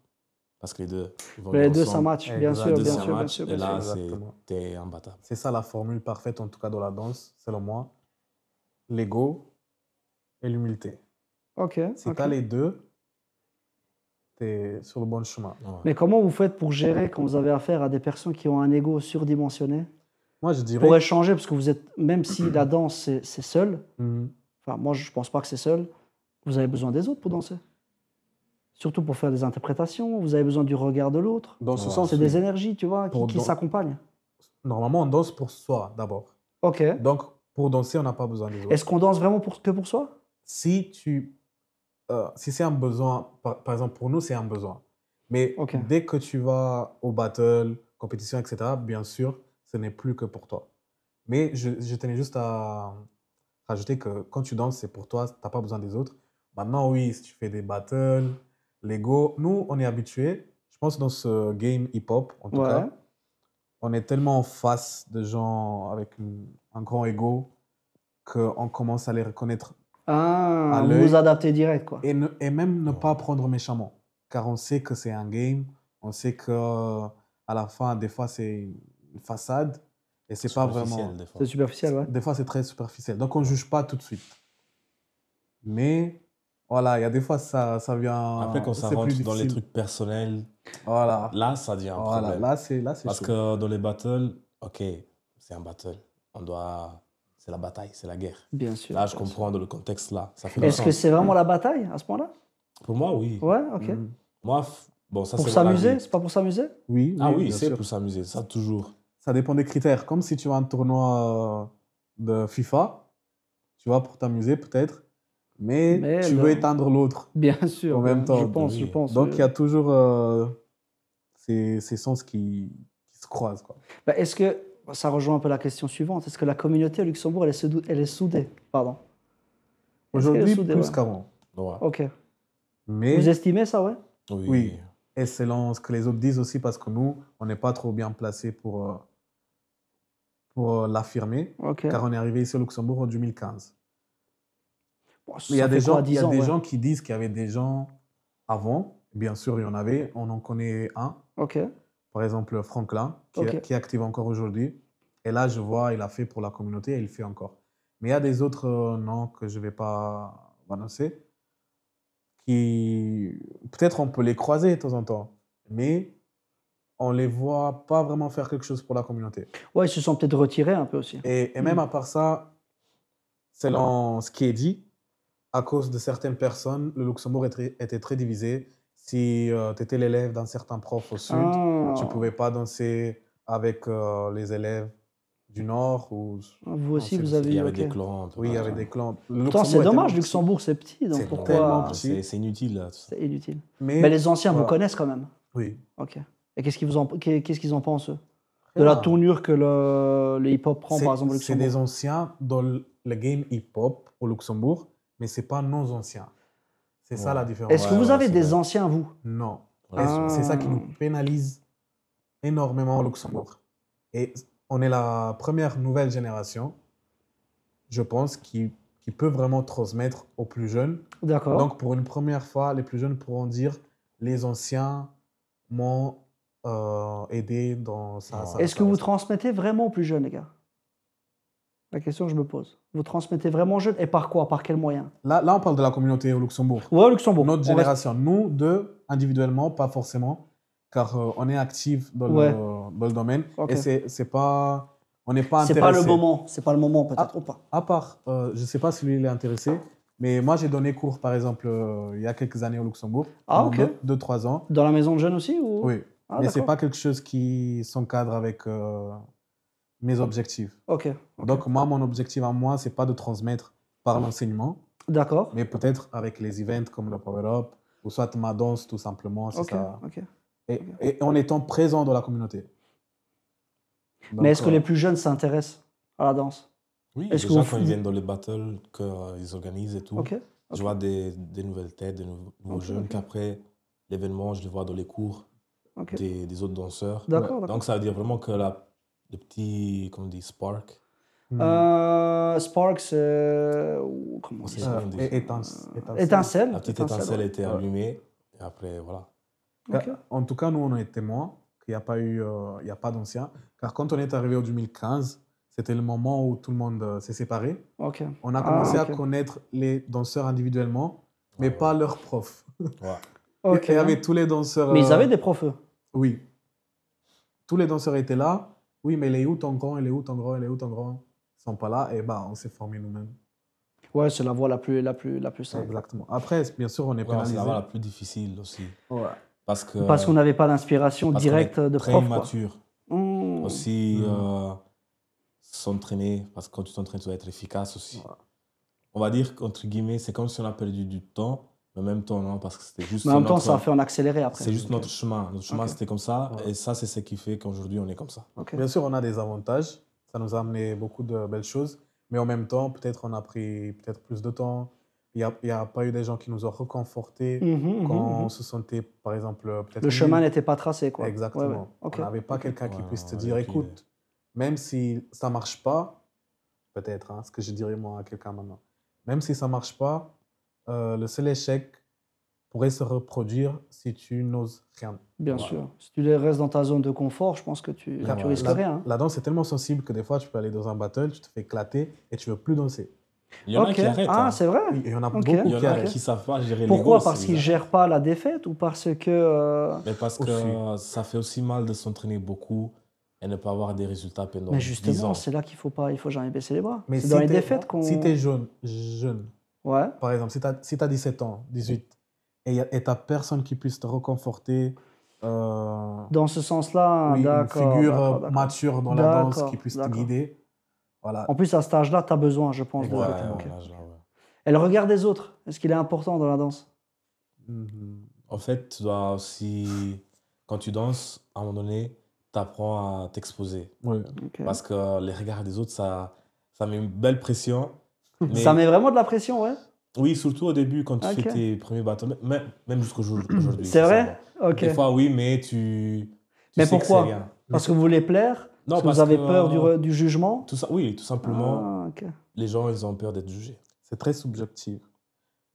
parce que les deux ils vont Mais les deux, ça ensemble, match, bien Exact. sûr, les deux, bien ça sûr, bien match, sûr, et bien sûr. là, Exactement. t'es imbattable. C'est ça la formule parfaite, en tout cas dans la danse, selon moi. L'ego et l'humilité. Ok, Si ok. tu as les deux, tu es sur le bon chemin. Ouais. Mais comment vous faites pour gérer quand vous avez affaire à des personnes qui ont un ego surdimensionné? Moi, je Pour dirais... échanger, parce que vous êtes, même si la danse, c'est seul, Mhm. enfin, moi, je pense pas que c'est seul, vous avez besoin des autres pour danser. Surtout pour faire des interprétations, vous avez besoin du regard de l'autre. Dans ce Ouais. sens, C'est oui. des énergies, tu vois, Pour qui dan- s'accompagnent. Normalement, on danse pour soi d'abord. Ok. Donc, pour danser, on n'a pas besoin des autres. Est-ce qu'on danse vraiment que pour soi? Si c'est un besoin, par exemple pour nous, c'est un besoin. Mais Ok. dès que tu vas au battle, compétition, etc., bien sûr, ce n'est plus que pour toi. Mais je tenais juste à rajouter que quand tu danses, c'est pour toi, tu n'as pas besoin des autres. Maintenant, oui, si tu fais des battles, l'ego, nous, on est habitués, je pense, dans ce game hip-hop, en tout Ouais. cas, on est tellement en face de gens avec un grand ego qu'on commence à les reconnaître Ah, à vous l'œil vous adaptez direct, quoi. et même ne pas prendre méchamment. Car on sait que c'est un game, on sait que à la fin, des fois, c'est une façade et c'est pas Superficiel, vraiment. des fois. C'est superficiel, ouais. Des fois, c'est très superficiel. Donc, on ne juge pas tout de suite. Mais voilà, il y a des fois, ça vient. Après, quand ça c'est plus rentre dans les difficile. trucs personnels, Voilà. là, ça devient un Voilà, problème. là, c'est Parce chaud. que dans les battles, ok, c'est un battle. C'est la bataille, c'est la guerre. Bien sûr. Là, je bien sûr. comprends dans le contexte là. Ça fait du Est-ce que sens. c'est vraiment la bataille à ce point-là? Pour moi, oui. Ouais, ok. Mm. Moi, bon, ça Pour c'est mon s'amuser? avis. C'est pas pour s'amuser? Oui, Ah oui, bien c'est sûr. pour s'amuser, ça toujours. Ça dépend des critères. Comme si tu as un tournoi de FIFA, tu vois, pour t'amuser peut-être, mais tu veux éteindre l'autre Bien sûr. en même temps. Je pense, oui. je pense. Donc, oui. il y a toujours ces sens qui se croisent, quoi. Bah, est-ce que, ça rejoint un peu la question suivante, est-ce que la communauté au Luxembourg, elle est soudée? Pardon. Est-ce qu'elle est Aujourd'hui, soudée, plus ouais. qu'avant. Ouais. Ok. Mais Vous estimez ça, ouais? Oui. oui. Et selon ce que les autres disent aussi, parce que nous, on n'est pas trop bien placés pour l'affirmer, Ok. car on est arrivé ici au Luxembourg en 2015. Bon, Mais il y a ça des fait quoi, gens, 10 il y a ans, des ouais. gens qui disent qu'il y avait des gens avant. Bien sûr, il y en avait. On en connaît un, Ok. par exemple Franklin, Ok. qui est actif encore aujourd'hui. Et là, je vois, il a fait pour la communauté et il fait encore. Mais il y a des autres noms que je ne vais pas annoncer, qui peut-être on peut les croiser de temps en temps, mais on les voit pas vraiment faire quelque chose pour la communauté. Ouais, ils se sont peut-être retirés un peu aussi. Et même à part ça, selon ce qui est dit, à cause de certaines personnes, le Luxembourg était très divisé. Si tu étais l'élève d'un certain prof au sud, Ah. tu ne pouvais pas danser avec les élèves du nord. Ou... Vous aussi, Non, vous c'est- avez Il y eu, avait ok. des clans un peu Oui, il y avait partout. des clans. Le Pourtant, c'est Luxembourg est dommage, tellement Luxembourg, c'est petit, donc C'est pourquoi... tellement Ouais, petit. c'est inutile là. Tout ça. C'est inutile. petit. Mais Mais les anciens vous voilà. connaissent quand même. Oui. Ok. Et qu'est-ce qu'ils en pensent, eux? De la Rien. tournure que le hip-hop prend, par exemple, au C'est des Luxembourg. anciens dans le game hip-hop au Luxembourg, mais ce n'est pas nos anciens. C'est ça Ouais. la différence. Est-ce que Ouais, vous ouais, avez c'est des vrai. anciens, vous? Non. Ouais, Et Ah. c'est ça qui nous pénalise énormément au Luxembourg. Et on est la première nouvelle génération, je pense, qui peut vraiment transmettre aux plus jeunes. D'accord. Donc, pour une première fois, les plus jeunes pourront dire les anciens m'ont aidé dans ça. Ouais. ça, Est-ce ça, que vous ça. transmettez vraiment aux plus jeunes, les gars? La question que je me pose. Vous transmettez vraiment aux jeunes et par quoi? Par quels moyens? Là, on parle de la communauté au Luxembourg. Ouais, au Luxembourg. Notre On génération, nous deux, individuellement, pas forcément, car on est actifs dans, Ouais. dans le domaine. Ok. Et c'est pas, on n'est pas C'est intéressé. pas le moment. C'est pas le moment, peut-être, ou pas. À part, je ne sais pas si lui il est intéressé, mais moi j'ai donné cours, par exemple, il y a quelques années au Luxembourg, Ah, pendant ok. 2-3 ans. Dans la maison de jeunes aussi ou... Oui, Ah, mais c'est d'accord. pas quelque chose qui s'encadre avec mes objectifs. Ok. Donc moi, mon objectif à moi, c'est pas de transmettre par l'enseignement, D'accord. mais peut-être avec les events comme le Power Up, ou soit ma danse tout simplement, c'est Ok. ça. Ok. Et en étant présent dans la communauté. Donc, Mais est-ce que les plus jeunes s'intéressent à la danse? Oui, Est-ce que déjà vous- quand ils viennent dans les battles, qu'ils organisent et tout, Ok. je vois des nouvelles têtes, des nouveaux Ok, jeunes ok. qu'après l'événement, je les vois dans les cours Ok. des autres danseurs. D'accord. Ouais. d'accord. Donc ça veut dire vraiment que le petit, comment on dit, spark, Sparks, ou comment on dit ça? Étincelle. la petite Étincelle, étincelle a ouais. été Ouais. allumée. Et après, voilà. Ok. En tout cas, nous, on est témoins qu'il n'y a pas eu, il n'y a pas d'anciens. Car quand on est arrivé en 2015, c'était le moment où tout le monde s'est séparé. Ok. On a Ah, commencé ok. à connaître les danseurs individuellement, mais Ouais, pas ouais. leurs profs. Ouais. Ok. Il y avait tous les danseurs. Mais ils avaient des profs, eux. Oui. Tous les danseurs étaient là. Oui, mais les où ton grand, et les où ton grand, et les où ton grand ne sont pas là. Et bah, on s'est formés nous-mêmes. Ouais, c'est la voie la plus simple. Exactement. Après, bien sûr, on est Ouais, c'est pénalisé. la voie la plus difficile aussi. Ouais. Parce que Parce qu'on n'avait pas d'inspiration parce qu'on directe est de très prof, quoi. immature. Mmh. Aussi, s'entraîner, parce que quand tu t'entraînes, tu dois être efficace aussi. Ouais. On va dire qu'entre guillemets, c'est comme si on a perdu du temps, mais en même temps, non, parce que c'était juste Mais en même temps, notre- ça a fait en accéléré après. c'est juste Ok. notre chemin. Notre chemin, Ok. c'était comme ça, Ouais. et ça, c'est ce qui fait qu'aujourd'hui, on est comme ça. Ok. Bien sûr, on a des avantages. Ça nous a amené beaucoup de belles choses. Mais en même temps, peut-être on a pris peut-être plus de temps. Il y a pas eu des gens qui nous ont reconfortés quand on se sentait, par exemple, peut-être Le chemin nul. n'était pas tracé, quoi. Ouais, ouais. Exactement. Ok. On n'avait pas Ok. quelqu'un qui Ouais, puisse te ouais, dire, et puis, écoute, même si ça marche pas, peut-être, hein, ce que je dirais moi à quelqu'un maintenant, même si ça marche pas, le seul échec pourrait se reproduire si tu n'oses rien. Bien Voilà. sûr. Si tu restes dans ta zone de confort, je pense que tu Ouais, risques la- rien. Hein. La danse est tellement sensible que des fois, tu peux aller dans un battle, tu te fais éclater et tu veux plus danser. Il y en a Ok. qui arrêtent. Ah, hein. c'est vrai. Il y en a Ok. beaucoup Il y en qui a arrêtent. qui savent pas gérer Pourquoi? l'ego. Parce qu'ils gèrent pas la défaite ou parce que. Mais parce que Aussi. ça fait aussi mal de s'entraîner beaucoup et ne pas avoir des résultats pendant Mais 10 justement, ans. c'est là qu'il faut pas, il faut jamais baisser les bras. Mais C'est si dans les t'es- défaites qu'on. Si tu es jeune, Ouais. par exemple, si tu as 17 ans, 18, et tu n'as personne qui puisse te reconforter, Dans ce sens-là, oui, une d'accord. figure d'accord. mature dans la danse qui D'accord, puisse te d'accord. guider, voilà. En plus, à cet âge-là, tu as besoin, je pense. Ouais, Exactement. Ok. là, ouais. Et le regard des autres, est-ce qu'il est important dans la danse? Mhm. En fait, tu dois aussi, quand tu danses, à un moment donné, tu apprends à t'exposer. Ouais. Ok. Parce que les regards des autres, ça met une belle pression. Mais Ça met vraiment de la pression, ouais? oui, surtout au début, quand tu Ok. fais tes premiers battles, même jusqu'au jour aujourd'hui. C'est ça vrai? va. Ok. Des fois, oui, mais tu Mais sais que c'est pourquoi? rien. Parce que vous voulez plaire? Non, Parce que parce vous avez que, peur du jugement? Tout ça, oui, tout simplement, Ah, ok. les gens, ils ont peur d'être jugés. C'est très subjectif.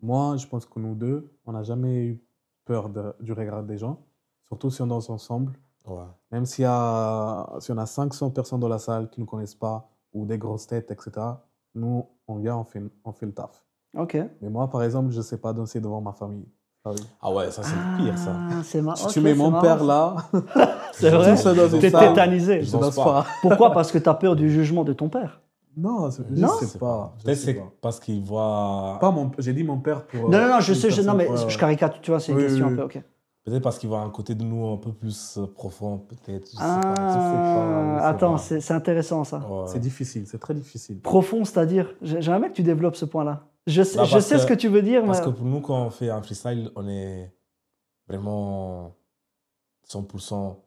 Moi, je pense que nous deux, on n'a jamais eu peur du regard des gens, surtout si on danse ensemble. Ouais. Même si on a 500 personnes dans la salle qui ne nous connaissent pas, ou des grosses têtes, etc., nous, on vient, on fait le taf. Ok. Mais moi, par exemple, je ne sais pas danser devant ma famille. Ah oui. Ah ouais, ça, c'est le pire, ça. Ah, c'est marrant. Si tu mets mon père là, C'est Je vrai? danse pas. T'es tétanisé. Je je danse danse pas. pas. Pourquoi? Parce que tu as peur du jugement de ton père. Non, je Non? sais pas. je Peut-être sais c'est pas. parce qu'ils voient. J'ai dit mon père pour. Non, non, non, je une sais, non, personne- mais ouais, je ouais. caricature, tu vois, c'est une Oui, question oui, un peu, oui. ok. Peut-être parce qu'ils voient un côté de nous un peu plus profond, peut-être. Je sais Ah, pas. je sais attends, pas. c'est intéressant ça. Ouais. C'est difficile, c'est très difficile. Profond, c'est-à-dire, j'aimerais que tu développes ce point-là. Je sais, Bah, je parce sais ce que- que tu veux dire, Parce mais. que pour nous, quand on fait un freestyle, on est vraiment 100%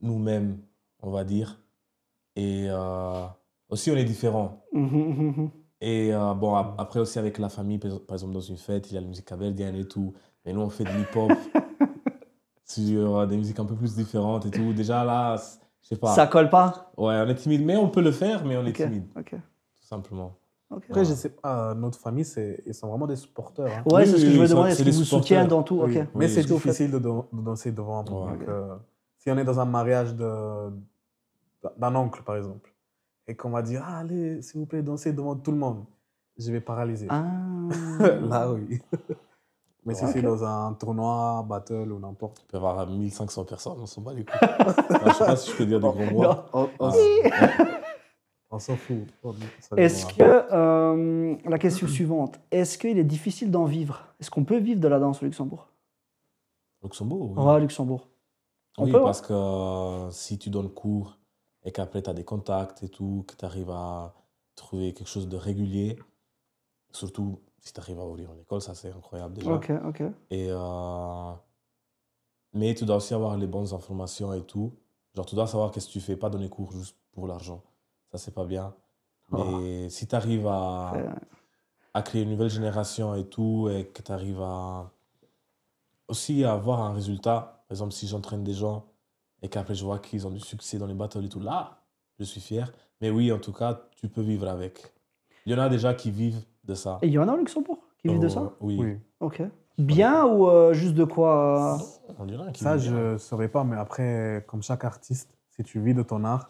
nous-mêmes, on va dire. Et aussi, on est différents. Et bon, après aussi avec la famille, par exemple dans une fête, il y a la musique caverdienne et tout. Mais nous, on fait de l'hip-hop sur des musiques un peu plus différentes et tout. Déjà là, je sais pas. Ça colle pas? Ouais, on est timide, mais on peut le faire, mais on est Ok, timide, ok. tout simplement. ok. Après, je sais pas, notre famille, ils sont vraiment des supporters. Hein. Ouais, Oui, c'est ce que oui, je me oui, demandais, c'est est-ce des qu'ils vous supporters. soutiennent dans tout? Oui, Ok. mais Oui, c'est ce que vous faites. difficile de danser devant un public. Ouais. Si on est dans un mariage d'un oncle, par exemple, et qu'on va dire, ah, allez, s'il vous plaît, dansez devant tout le monde, je vais paralyser. Ah. Là, oui. Mais si Ok. c'est dans un tournoi, battle ou n'importe. Il peut y avoir 1500 personnes, on s'en bat les couilles. Enfin, je sais pas si je peux dire des gros mots. Non. On s'en fout. Est-ce que, la question suivante, est-ce qu'il est difficile d'en vivre? Est-ce qu'on peut vivre de la danse au Luxembourg? Luxembourg, oui. Ouais, Luxembourg. On Oui, peut, parce que si tu donnes cours et qu'après tu as des contacts et tout, que tu arrives à trouver quelque chose de régulier, surtout si tu arrives à ouvrir une école, ça c'est incroyable déjà. Ok, ok. Et, mais tu dois aussi avoir les bonnes informations et tout. Genre, tu dois savoir qu'est-ce que tu fais, pas donner cours juste pour l'argent. Ça, c'est pas bien. Mais si tu arrives à créer une nouvelle génération et tout, et que tu arrives aussi à avoir un résultat, par exemple, si j'entraîne des gens et qu'après je vois qu'ils ont du succès dans les battles et tout, là, je suis fier. Mais oui, en tout cas, tu peux vivre avec. Il y en a déjà qui vivent de ça. Et il y en a au Luxembourg qui vivent de ça? Oui. Oui. Ok. Bien ou juste de quoi? On dirait qui Ça, vit bien. je ne saurais pas, mais après, comme chaque artiste, si tu vis de ton art,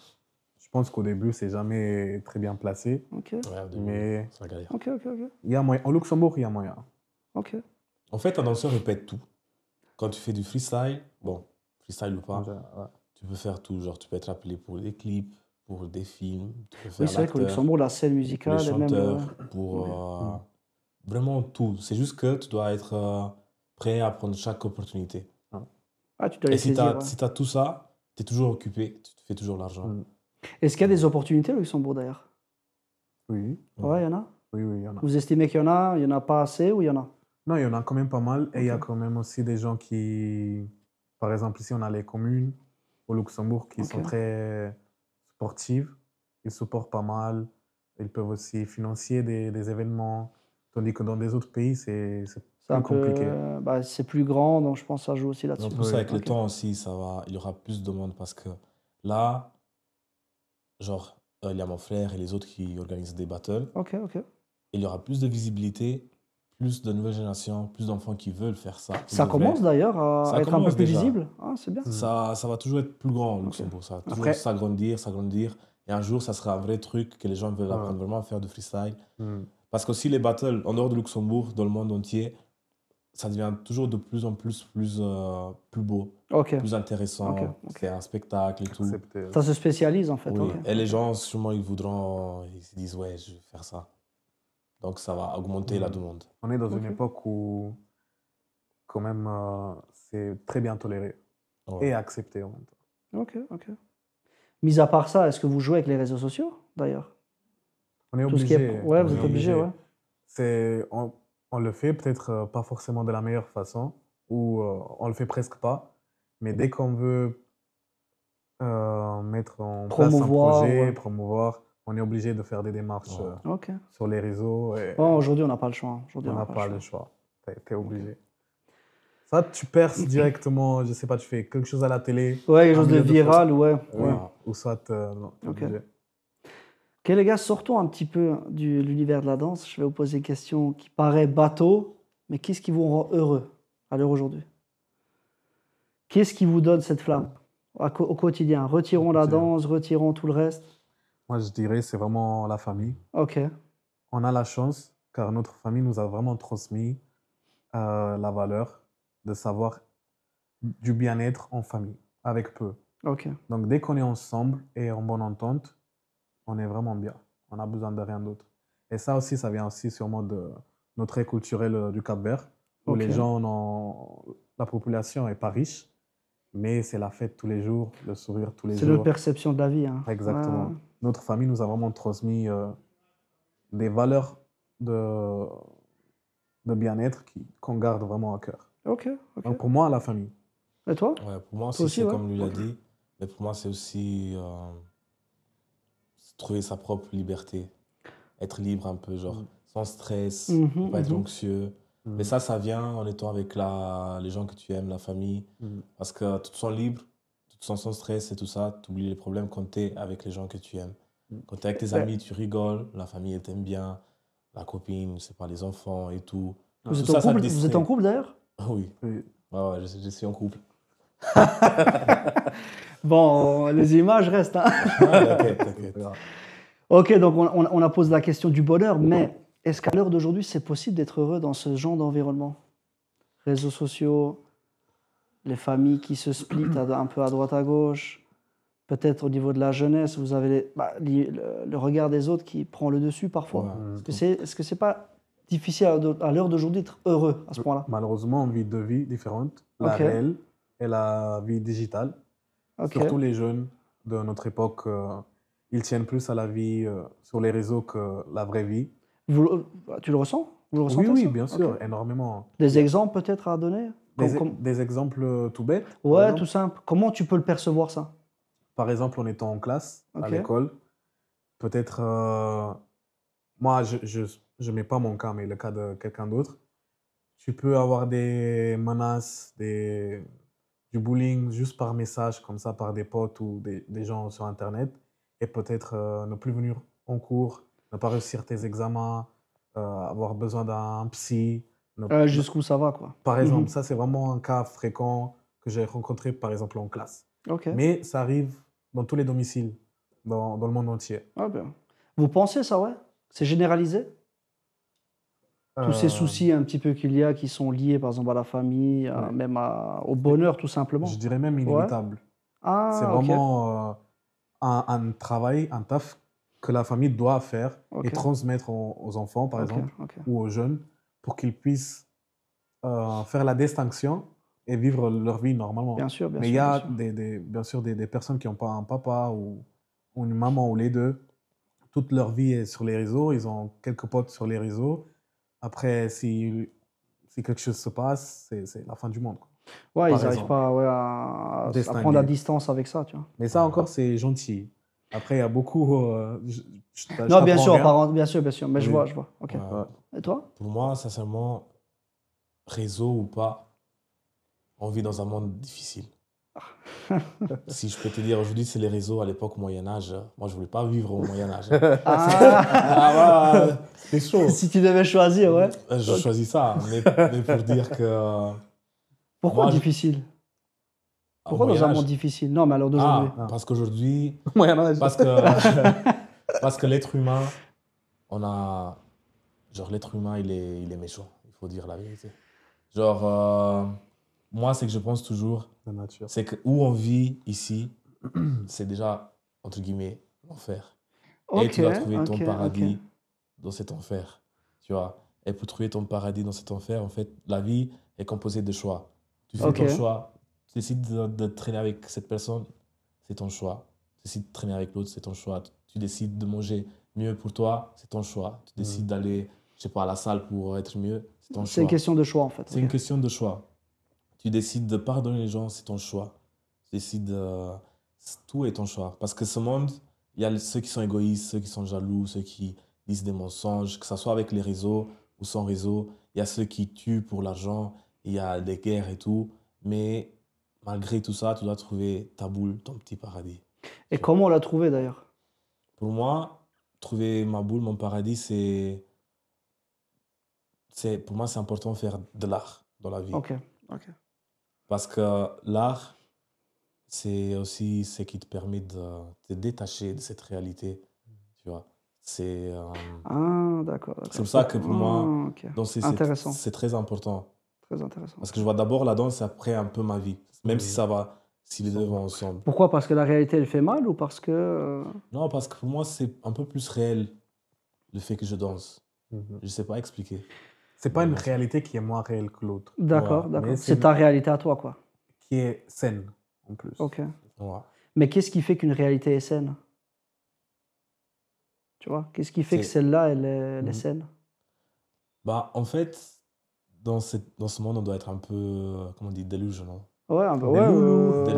je pense qu'au début, c'est jamais très bien placé. Ok, Ouais, au début, Mais c'est la galère. ok, ok, ok. il y a moyen. Au Luxembourg, il y a moyen. Ok. En fait, un danseur répète tout. Quand tu fais du freestyle, bon, freestyle ou pas, Ouais. tu peux faire tout. Genre, tu peux être appelé pour des clips, pour des films, tu peux Oui, faire c'est vrai qu'au l'acteur, Luxembourg, la scène pour musicale les est même. chanteurs, pour vraiment tout. C'est juste que tu dois être prêt à prendre chaque opportunité. Ah, tu dois Et les si tu saisir. as, tout ça, tu es toujours occupé, tu te fais toujours l'argent. Mm. Est-ce qu'il y a des opportunités au Luxembourg d'ailleurs? Oui, Ouais, il y en a. oui, il y en a. Vous estimez qu'il y en a pas assez ou il y en a? Non, il y en a quand même pas mal. Et il y a Ok. quand même aussi des gens qui, par exemple, ici, on a les communes au Luxembourg qui sont Ok. très sportives ils supportent pas mal. Ils peuvent aussi financer des événements. Tandis que dans des autres pays, c'est C'est plus un peu, compliqué. c'est plus grand, donc je pense que ça joue aussi Mais en là-dessus. plus, Oui. avec le Ok. temps aussi, il y aura plus de monde parce que là, genre, il y a mon frère et les autres qui organisent des battles. Ok, ok. Il y aura plus de visibilité, plus de nouvelles générations, plus d'enfants qui veulent faire ça. Pour Ça de vrai. commence d'ailleurs à Ça être un peu commence plus déjà. visible. Ah, c'est bien. Ça va toujours être plus grand au Luxembourg. Ça va toujours Après- s'agrandir, s'agrandir. Et un jour, ça sera un vrai truc que les gens veulent Ouais. apprendre vraiment à faire du freestyle. Hmm. Parce qu'aussi, les battles en dehors de Luxembourg, dans le monde entier, ça devient toujours de plus en plus beau, Ok. plus intéressant. Ok, ok. C'est un spectacle et tout. Accepté. Ça se spécialise en fait. Oui. Ok. Et les gens, sûrement, ils se disent, ouais, je vais faire ça. Donc, ça va augmenter la demande. On est dans une Ok. époque où, quand même, c'est très bien toléré Ouais. et accepté en même temps. Ok, ok. Mis à part ça, est-ce que vous jouez avec les réseaux sociaux d'ailleurs? On est Tout ce qui obligé. est... Ouais, on vous est êtes obligé, ouais. On le fait peut-être pas forcément de la meilleure façon, ou on le fait presque pas, mais dès qu'on veut mettre en place un Promouvoir, projet, ouais. promouvoir, on est obligé de faire des démarches Ouais. Ok. sur les réseaux et Bon, aujourd'hui, on n'a pas le choix. Hein. Aujourd'hui, on on n'a n'a pas le le choix. choix. T'es obligé. Ça, tu perces directement, je sais pas, tu fais quelque chose à la télé. Ouais, quelque un chose de milieu viral, ouais. Oui, Ouais. ou soit, non, t'es Ok. obligé. Ok, les gars, sortons un petit peu de l'univers de la danse. Je vais vous poser une question qui paraît bateau, mais qu'est-ce qui vous rend heureux à l'heure aujourd'hui? Qu'est-ce qui vous donne cette flamme au quotidien? Retirons la quotidien. danse, retirons tout le reste. Moi, je dirais, c'est vraiment la famille. Ok, On a la chance, car notre famille nous a vraiment transmis la valeur de savoir du bien-être en famille, avec peu. ok. Donc, dès qu'on est ensemble et en bonne entente, on est vraiment bien. On n'a besoin de rien d'autre. Et ça aussi, ça vient aussi sûrement de notre trait culturel du Cap-Vert, où Ok. les gens, la population n'est pas riche, mais c'est la fête tous les jours, le sourire tous les C'est notre jours. perception de la vie. Hein. Exactement. Ouais. Notre famille nous a vraiment transmis des valeurs de, de bien-être qu'on garde vraiment à cœur. Ok, ok. Donc pour moi, la famille. Et toi? Ouais, pour moi Toi aussi, aussi, c'est ouais. comme lui l'a Ok. dit. Mais pour moi, c'est aussi trouver sa propre liberté. Être libre un peu, genre, sans stress, ne pas être anxieux. Mais ça vient en étant avec les gens que tu aimes, la famille. Parce que tu te sens libre, tu te sens sans stress et tout ça. Tu oublies les problèmes quand tu es avec les gens que tu aimes. Quand tu es avec tes amis, tu rigoles, la famille, elle t'aime bien, la copine, je sais pas, les enfants et tout. Vous êtes Tout en ça, ça te couple? Vous êtes en distrait. couple d'ailleurs? Oui, Oui. ouais, je suis en couple. Bon, les images restent. Hein. T'inquiète, t'inquiète. Ok, donc on a posé la question du bonheur, mais est-ce qu'à l'heure d'aujourd'hui, c'est possible d'être heureux dans ce genre d'environnement? Réseaux sociaux, les familles qui se splitent un peu à droite à gauche, peut-être au niveau de la jeunesse, vous avez le regard des autres qui prend le dessus parfois. Ouais. Est-ce que c'est pas difficile à l'heure d'aujourd'hui d'être heureux à ce point-là? Malheureusement, on vit deux vies différentes, la Ok. réelle et la vie digitale. Ok. Surtout les jeunes de notre époque, ils tiennent plus à la vie sur les réseaux que la vraie vie. Tu le ressens? Vous le Oui, ressentez, oui, ça? bien sûr, Ok. énormément. Des exemples peut-être à donner? Des exemples tout bêtes. par Ouais, exemple. tout simple. Comment tu peux le percevoir, ça? Par exemple, en étant en classe, à Ok. l'école, peut-être, moi, je mets pas mon cas, mais le cas de quelqu'un d'autre, tu peux avoir des menaces, du bullying juste par message, comme ça, par des potes ou des gens sur Internet, et peut-être ne plus venir en cours, ne pas réussir tes examens, avoir besoin d'un psy. Jusqu'où ça va, quoi. Par exemple, ça, c'est vraiment un cas fréquent que j'ai rencontré, par exemple, en classe. Ok. Mais ça arrive dans tous les domiciles, dans le monde entier. Ah bien. Vous pensez ça, ouais? C'est généralisé? Tous ces soucis un petit peu qu'il y a qui sont liés, par exemple, à la famille, Ouais. même au bonheur, tout simplement. Je dirais même inévitable. Ah, C'est ok. vraiment un travail, un taf que la famille doit faire Ok. et transmettre aux enfants, par Ok, exemple, ok. ou aux jeunes, pour qu'ils puissent faire la distinction et vivre leur vie normalement. Bien sûr, bien Mais sûr. il y a bien sûr. bien sûr des personnes qui n'ont pas un papa ou une maman ou les deux. Toute leur vie est sur les réseaux, ils ont quelques potes sur les réseaux. Après, si quelque chose se passe, c'est la fin du monde, quoi. Ouais, Par ils n'arrivent exemple. pas ouais, à prendre la Distinguer. distance avec ça, tu vois. Mais ça encore, c'est gentil. Après, il y a beaucoup. Non, bien sûr, rien. bien sûr. Mais je Oui. vois. Ok. Ouais. Et toi? Pour moi, sincèrement, réseau ou pas, on vit dans un monde difficile. Si je peux te dire, aujourd'hui, c'est les réseaux. À l'époque, au Moyen-Âge, moi, je voulais pas vivre au Moyen-Âge. Ah, C'est chaud. si tu devais choisir, ouais. Je choisis ça, mais pour dire que Pourquoi moi, difficile? au Pourquoi dans un Moyen-Âge, monde difficile? Non, mais alors d'aujourd'hui. parce qu'aujourd'hui, Moyen-Âge. parce que l'être humain, genre l'être humain, il est méchant. Il faut dire la vérité. Genre, moi, c'est que je pense toujours, La nature. c'est que où on vit ici, c'est déjà, entre guillemets, l'enfer. Et tu dois trouver ton paradis dans cet enfer, tu vois. Et pour trouver ton paradis dans cet enfer, en fait, la vie est composée de choix. Tu fais ton choix, tu décides de traîner avec cette personne, c'est ton choix. Tu décides de traîner avec l'autre, c'est ton choix. Tu décides de manger mieux pour toi, c'est ton choix. Tu décides d'aller, je sais pas, à la salle pour être mieux, c'est ton choix. C'est une question de choix, en fait. C'est une question de choix. Tu décides de pardonner les gens, c'est ton choix. Tu décides tout est ton choix. Parce que ce monde, il y a ceux qui sont égoïstes, ceux qui sont jaloux, ceux qui disent des mensonges, que ce soit avec les réseaux ou sans réseau. Il y a ceux qui tuent pour l'argent, il y a des guerres et tout. Mais malgré tout ça, tu dois trouver ta boule, ton petit paradis. Et comment on l'a trouvé d'ailleurs? Pour moi, trouver ma boule, mon paradis, pour moi, c'est important de faire de l'art dans la vie. Ok. Parce que l'art, c'est aussi ce qui te permet de te détacher de cette réalité, tu vois. D'accord. C'est pour ça que pour moi, Intéressant. c'est très important. Très intéressant. Parce que je vois d'abord la danse et après un peu ma vie. Même si les deux vont ensemble. Pourquoi? Parce que la réalité, elle fait mal ou parce que... Non, parce que pour moi, c'est un peu plus réel, le fait que je danse. Je ne sais pas expliquer. C'est pas une réalité qui est moins réelle que l'autre. D'accord. mais C'est ta réalité à toi, quoi. Qui est saine, en plus. Ok. Ouais. Mais qu'est-ce qui fait qu'une réalité est saine? Tu vois? Qu'est-ce qui fait que celle-là, elle est saine? Bah, en fait, dans ce monde, on doit être un peu, comment on dit, delusional. Ouais,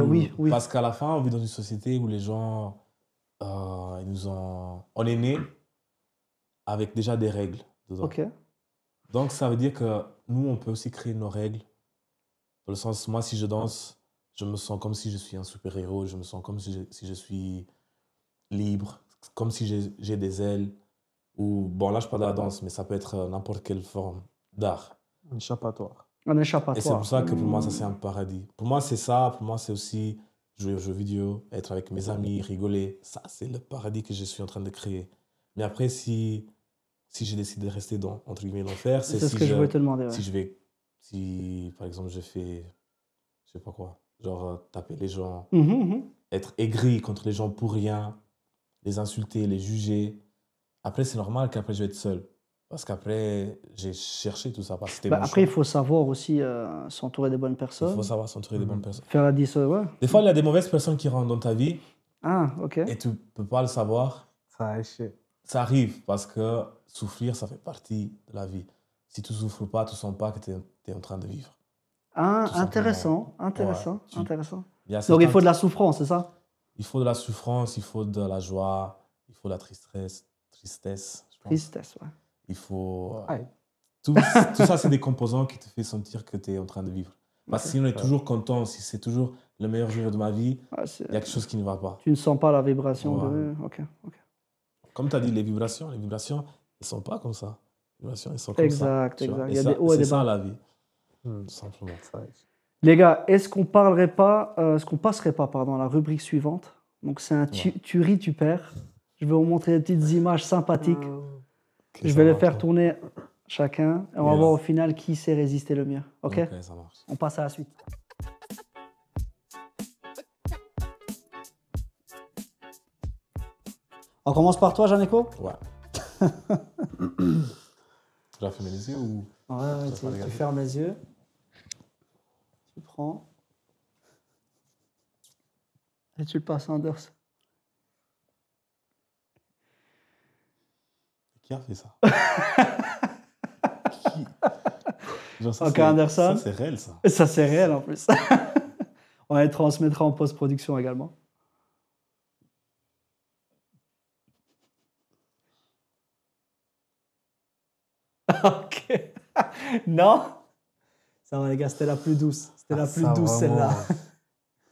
Oui. oui. Parce qu'à la fin, on vit dans une société où les gens, on est né avec déjà des règles dedans. Ok. Donc, ça veut dire que nous, on peut aussi créer nos règles. Dans le sens, moi, si je danse, je me sens comme si je suis un super-héros, je me sens comme si je suis libre, comme si j'ai des ailes. Ou, bon, là, je parle de la danse, mais ça peut être n'importe quelle forme d'art. Un échappatoire. Un échappatoire. Et c'est pour ça que pour moi, ça, c'est un paradis. Pour moi, c'est ça. Pour moi, c'est aussi jouer aux jeux vidéo, être avec mes amis, rigoler. Ça, c'est le paradis que je suis en train de créer. Mais après, si j'ai décidé de rester dans, entre guillemets, l'enfer, c'est ce que je voulais te demander. Ouais. Si, par exemple, je fais, je sais pas quoi, genre taper les gens, être aigri contre les gens pour rien, les insulter, les juger. Après, c'est normal qu'après, je vais être seul. Parce qu'après, j'ai cherché tout ça. Parce que c'était mon après, il choix. faut savoir aussi s'entourer des bonnes personnes. Il faut savoir s'entourer des bonnes personnes. Faire la ouais. Des fois, il y a des mauvaises personnes qui rentrent dans ta vie. Ah, ok. Et tu peux pas le savoir. Ça a échoué. Ça arrive parce que souffrir, ça fait partie de la vie. Si tu souffres pas, tu sens pas que tu es en train de vivre. Ah, Tout intéressant. simplement. Intéressant. Ouais, intéressant. Donc, il faut de la souffrance, c'est ça? Il faut de la souffrance, il faut de la joie, il faut de la tristesse, je pense. Tristesse, ouais. Il faut... tout ça, c'est des composants qui te font sentir que tu es en train de vivre. Parce que si on est toujours content, si c'est toujours le meilleur jour de ma vie, il y a quelque chose qui ne va pas. Tu ne sens pas la vibration de... Ok. Comme tu as dit, les vibrations, elles ne sont pas comme ça. Les vibrations, elles sont comme ça. Exact. Il y a des hauts et des bas. C'est ça la vie, tout simplement. Les gars, est-ce qu'on passerait pas à la rubrique suivante? Donc c'est un tu ris, tu perds. Je vais vous montrer des petites images sympathiques. Je vais les faire tourner chacun et on va voir au final qui sait résister le mieux. Ok, ça marche. On passe à la suite. On commence par toi, Janeko? Ouais. Tu vas fermer les yeux ou... Ouais, tu fermes les yeux. Tu prends. Et tu le passes à Anders. Qui a fait ça? Ok, Anderson. Ça, c'est réel, ça. Ça, c'est réel, en plus. On les transmettra en post-production également. Ok. Non. Ça va, les gars, c'était la plus douce. C'était la plus Ça, douce, vraiment. celle-là.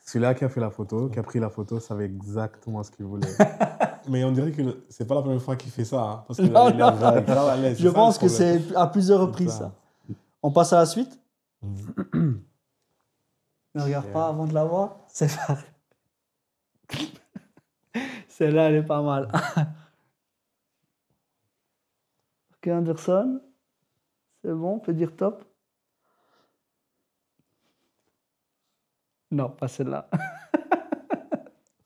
Celui-là qui a fait la photo, qui a pris la photo, savait exactement ce qu'il voulait. Mais on dirait que c'est pas la première fois qu'il fait ça. Hein, parce que Non, il est non. grave à l'aise. Je ça, pense le que problème. c'est à plusieurs reprises, C'est ça. On passe à la suite? Mhm. Ne regarde pas avant de la voir. C'est pareil. Celle-là, elle est pas mal. Ok, Anderson. C'est bon, on peut dire top? Non, pas celle-là.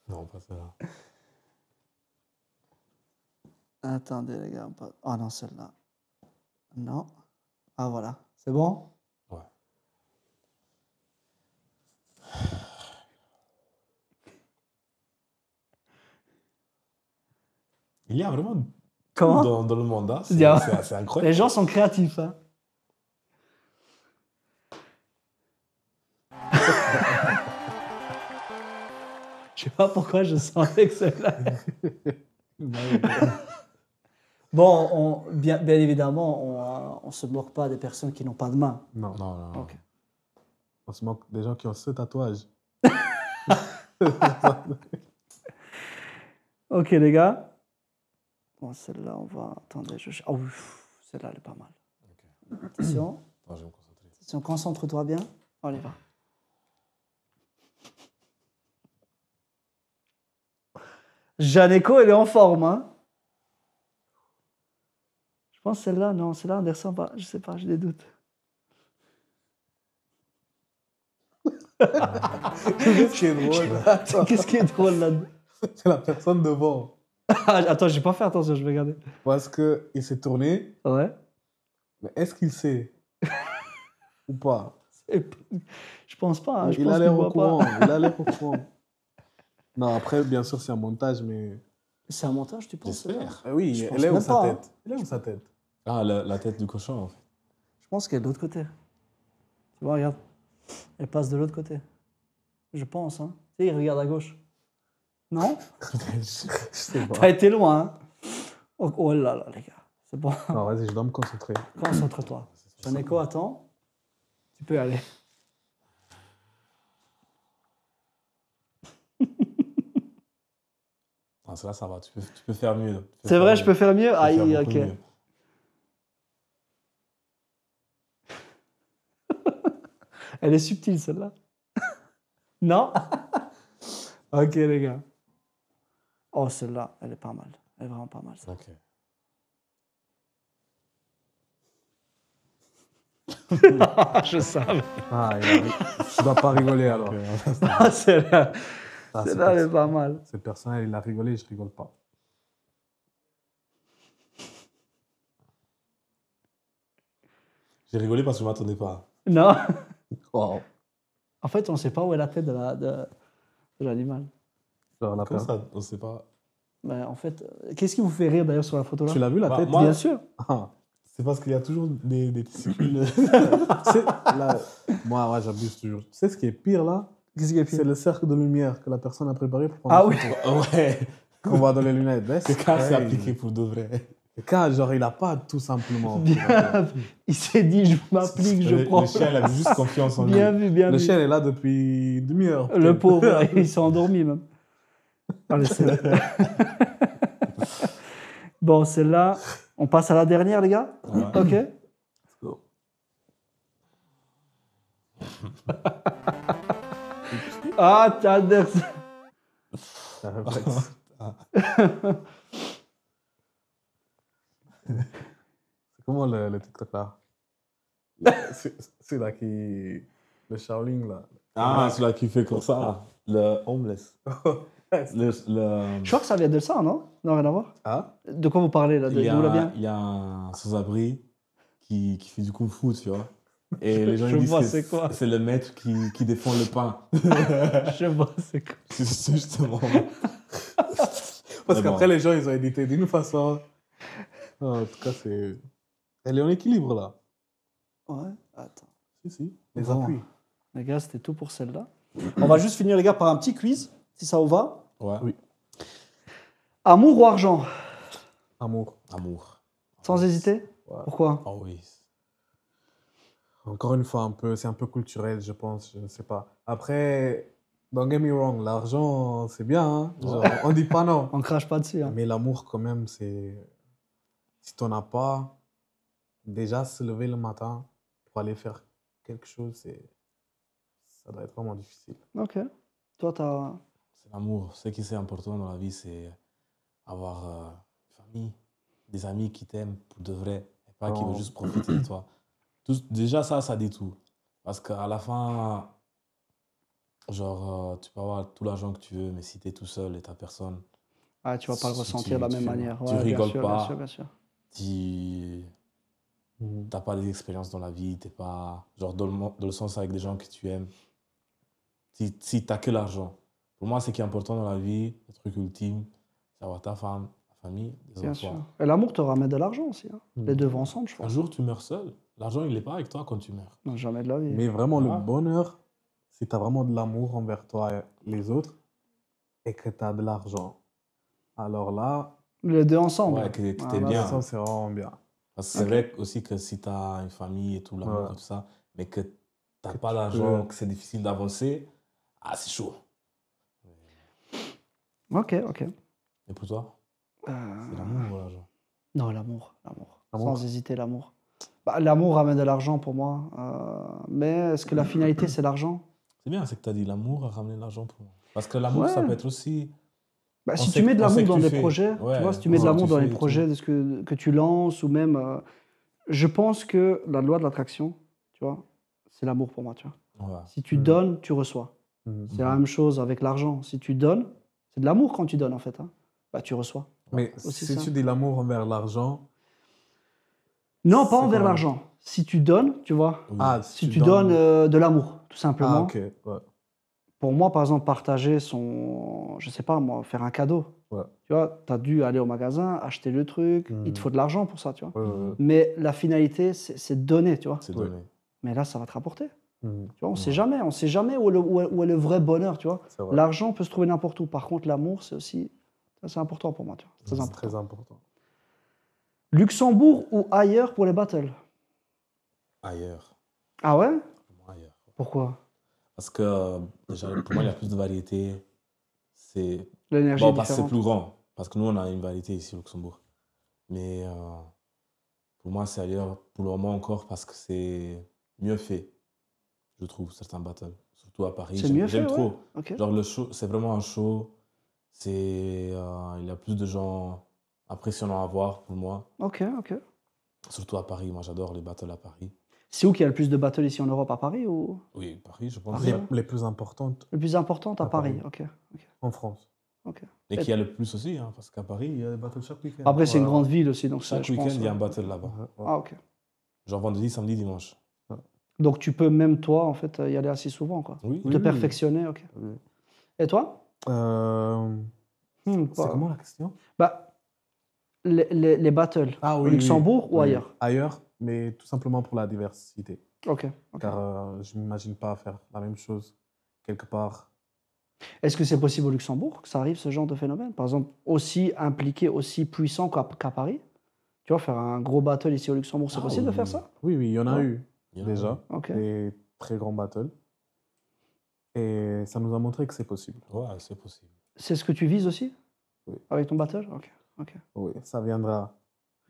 Non, pas ça. Attendez, les gars. Oh non, celle-là. Non. Ah, voilà. C'est bon? Ouais. Il y a vraiment tout Comment? dans le monde. Hein. Il y a- C'est assez incroyable. Les gens sont créatifs, hein. Je sais pas pourquoi je sentais que celle-là. Bon, bien évidemment, on se moque pas des personnes qui n'ont pas de main. Non. Non. Ok. On se moque des gens qui ont ce tatouage. Ok, les gars. Bon, celle-là, on va. Attendez, oh, celle-là, elle est pas mal. Attention. Attends, je vais me concentrer. Attention, concentre-toi bien. On y va. Janeco, elle est en forme, hein. Je pense celle-là, non, celle-là, Anderson, pas. Je sais pas, j'ai des doutes. Qu'est-ce qui est drôle? Qu'est-ce qui est drôle là-dedans? C'est la personne devant. Attends, j'ai pas fait attention, je vais regarder. Parce qu'il s'est tourné, Ouais. mais est-ce qu'il sait? Ou pas? Je pense pas. Hein, je Il pense a qu'il l'air voit au pas. courant. Il a l'air au courant. Non, après, bien sûr, c'est un montage, mais. C'est un montage, tu penses? J'espère. Ah oui, Je pense elle est où même sa pas, hein. tête? Elle est où sa tête? Ah, la tête du cochon, en fait. Je pense qu'elle est de l'autre côté. Tu vois, regarde. Elle passe de l'autre côté. Je pense, hein. Tu sais, il regarde à gauche. Non? Je sais pas. T'as été loin, hein. Oh là là, les gars. C'est bon. Non, vas-y, je dois me concentrer. Concentre-toi. Janeco, attends. Tu peux y aller. Ah, celle-là, ça va. Tu peux faire mieux. C'est vrai, je peux faire mieux? Tu peux Aïe, faire ok. beaucoup mieux. Elle est subtile, celle-là. Non? Ok, les gars. Oh, celle-là, elle est pas mal. Elle est vraiment pas mal, ça. Ok. Je savais. Ah, tu dois pas rigoler alors. Ah, celle-là, Ah, celle-là, elle est pas mal. C'est personnel, il a rigolé, je rigole pas. J'ai rigolé parce que je ne m'attendais pas. Non? Wow. En fait, on ne sait pas où est la tête de l'animal. Genre, la Comme personne. ça, on ne sait pas. Mais en fait, qu'est-ce qui vous fait rire d'ailleurs sur la photo là? Tu l'as vu la Bah, tête? moi- Bien sûr. Ah. C'est parce qu'il y a toujours des testicules. Là, moi, j'abuse toujours. Tu sais ce qui est pire là? Qu'est-ce qui est C'est pire? le cercle de lumière que la personne a préparé pour prendre Ah une oui. photo. Ouais. Qu'on voit dans les lunettes. C'est quand c'est appliqué pour de vrai. Quand, genre, il a pas tout simplement. Bien. Il s'est dit, je m'applique, je prends. Le chien, il a juste confiance en lui. Bien vu, bien Le vu. chien est là depuis une demi-heure. Le peut-être. pauvre, il s'est endormi même. Allez, celle-là. Bon, celle-là, on passe à la dernière, les gars? Ouais. Ok. go. Ah, t'as Anderson. Un réflexe. C'est comment le TikTok là? C'est là qui. Le Shaolin là. Ah, celui-là qui fait comme ça. Le homeless. Je crois que ça vient de ça, non? Non, rien à voir. Ah? De quoi vous parlez là? Il y D'où la a, vient? il y a un sans-abri qui fait du kung-fu, tu vois. Et les gens Je ils disent vois que c'est quoi. c'est le maître qui défend le pain. Je vois, c'est quoi. C'est justement. Parce Mais qu'après, bon. les gens, ils ont édité d'une façon. En tout cas, c'est. Elle est en équilibre là. Ouais, attends. Si. Les Bon. appuis. Les gars, c'était tout pour celle-là. On va juste finir, les gars, par un petit quiz, si ça vous va. Ouais. Oui. Amour ou argent? Amour. Amour. Sans hésiter? Ouais. Pourquoi? Ah oui. Encore une fois, c'est un peu culturel, je pense, je ne sais pas. Après, don't get me wrong, l'argent, c'est bien, hein. Genre, on dit pas non. On crache pas dessus. Hein. Mais l'amour, quand même, c'est... Si tu n'en as pas, déjà se lever le matin pour aller faire quelque chose, ça doit être vraiment difficile. Ok. Toi, t'as... C'est l'amour. Ce qui est important dans la vie, c'est avoir une famille, des amis qui t'aiment pour de vrai et pas qui veulent juste profiter de toi. Déjà, ça dit tout. Parce qu'à la fin, genre, tu peux avoir tout l'argent que tu veux, mais si tu es tout seul et t'as personne, Ah, tu vas pas le si ressentir de la même manière. tu Ouais, bien rigoles sûr, pas, bien sûr, bien sûr. tu n'as pas des expériences dans la vie, t'es pas genre dans le sens avec des gens que tu aimes. Si tu n'as que l'argent. Pour moi, ce qui est important dans la vie, le truc ultime, c'est avoir ta femme, ta famille, des Bien enfants. sûr. Et l'amour te ramène de l'argent aussi. Hein. Les deux vont ensemble, je Un pense. jour, tu meurs seul. L'argent, il n'est pas avec toi quand tu meurs. Non, jamais de la vie. Mais vraiment, le Ah. bonheur, si tu as vraiment de l'amour envers toi et les autres, et que tu as de l'argent, alors là, Les deux ensemble. Ouais, que t'es Ah, là, bien. ça, c'est vraiment bien. Parce que c'est Ok. vrai aussi que si tu as une famille et tout, l'amour Ouais. et tout ça, mais que tu n'as Que pas tu d'argent, peux- que c'est difficile d'avancer, c'est chaud. Ok, ok. Et pour toi, Euh, c'est l'amour ou l'argent? Non, l'amour, l'amour. L'amour. Sans hésiter, l'amour. Bah, l'amour ramène de l'argent pour moi. Mais est-ce que la finalité, c'est l'argent? C'est bien, c'est que tu as dit l'amour a ramené l'argent pour moi. Parce que l'amour, ça Ouais. peut être aussi. Bah, On si sait tu mets de on sait l'amour que dans tu des fais. projets, Ouais, tu vois, si tu on mets sait de que l'amour tu dans fais les et tout. projets de que tu lances, ou même, je pense que la loi de l'attraction, tu vois, c'est l'amour pour moi, tu vois. Ouais. Si tu Mhm. donnes, tu reçois. Mhm. C'est la même chose avec l'argent. Si tu donnes, c'est de l'amour quand tu donnes, en fait. Hein. Bah, tu reçois. Mais Aussi si tu simple. dis l'amour envers l'argent, Non, pas c'est envers quoi? l'argent. Si tu donnes, tu vois, Oui. Ah, si tu donnes de l'amour, tout simplement. Ah, ok. Ouais. Pour moi, par exemple, partager son, je sais pas moi, faire un cadeau. Ouais. Tu vois, tu as dû aller au magasin, acheter le truc, il te Mhm. faut de l'argent pour ça, tu vois. Ouais, ouais, ouais. Mais la finalité, c'est de donner, tu vois. C'est Ouais. donné. Mais là, ça va te rapporter. Mhm. Tu vois, Ouais. on sait jamais où est le vrai bonheur, tu vois. C'est vrai. L'argent peut se trouver n'importe où. Par contre, l'amour, c'est aussi, ça, c'est important pour moi, tu vois. Très C'est important. très important. Luxembourg ou ailleurs pour les battles? Ailleurs. Ah ouais? Vraiment ailleurs. Pourquoi? Parce que déjà, pour moi, il y a plus de variété. C'est. L'énergie Bon, est parce que c'est différente. plus grand. Parce que nous, on a une variété ici au Luxembourg. Mais pour moi, c'est ailleurs pour le moment encore parce que c'est mieux fait, je trouve, certains battles. Surtout à Paris. C'est mieux fait, J'aime ouais. trop. Ok. Genre, le show, c'est vraiment un show. Il y a plus de gens impressionnants à voir pour moi. Ok, ok. Surtout à Paris. Moi, j'adore les battles à Paris. C'est où qu'il y a le plus de battles ici en Europe? À Paris ou Oui, Paris, je pense. Les, Ouais. les plus importantes le plus important à À Paris? Paris. Ok, en France. ok. Et qu'il y a le plus aussi, hein, parce qu'à Paris, il y a des battles chaque week-end. Après, c'est une Ouais. grande ville aussi, donc Chaque je week-end, pense. il y a un battle là-bas. Ouais, ouais. Ah, ok. Genre vendredi, samedi, dimanche. Donc tu peux même toi, en fait, y aller assez souvent, quoi. Oui. Te Oui, oui. perfectionner, ok. Oui. Et toi? C'est Pas- comment la question? Bah, les battles Ah au oui, Luxembourg ou oui. ailleurs? Ailleurs, mais tout simplement pour la diversité. Ok, ok. Car je ne m'imagine pas faire la même chose quelque part. Est-ce que c'est possible au Luxembourg que ça arrive, ce genre de phénomène? Par exemple, aussi impliqué, aussi puissant qu'à Paris? Tu vois, faire un gros battle ici au Luxembourg, c'est Ah possible de oui, faire oui. ça? Oui, oui, il y en a Ouais. eu Il y en a déjà, Ok. des très grands battles. Et ça nous a montré que c'est possible. Ouais, c'est possible. C'est ce que tu vises aussi? Oui. Avec ton battle? Ok, ok. Oui, ça viendra.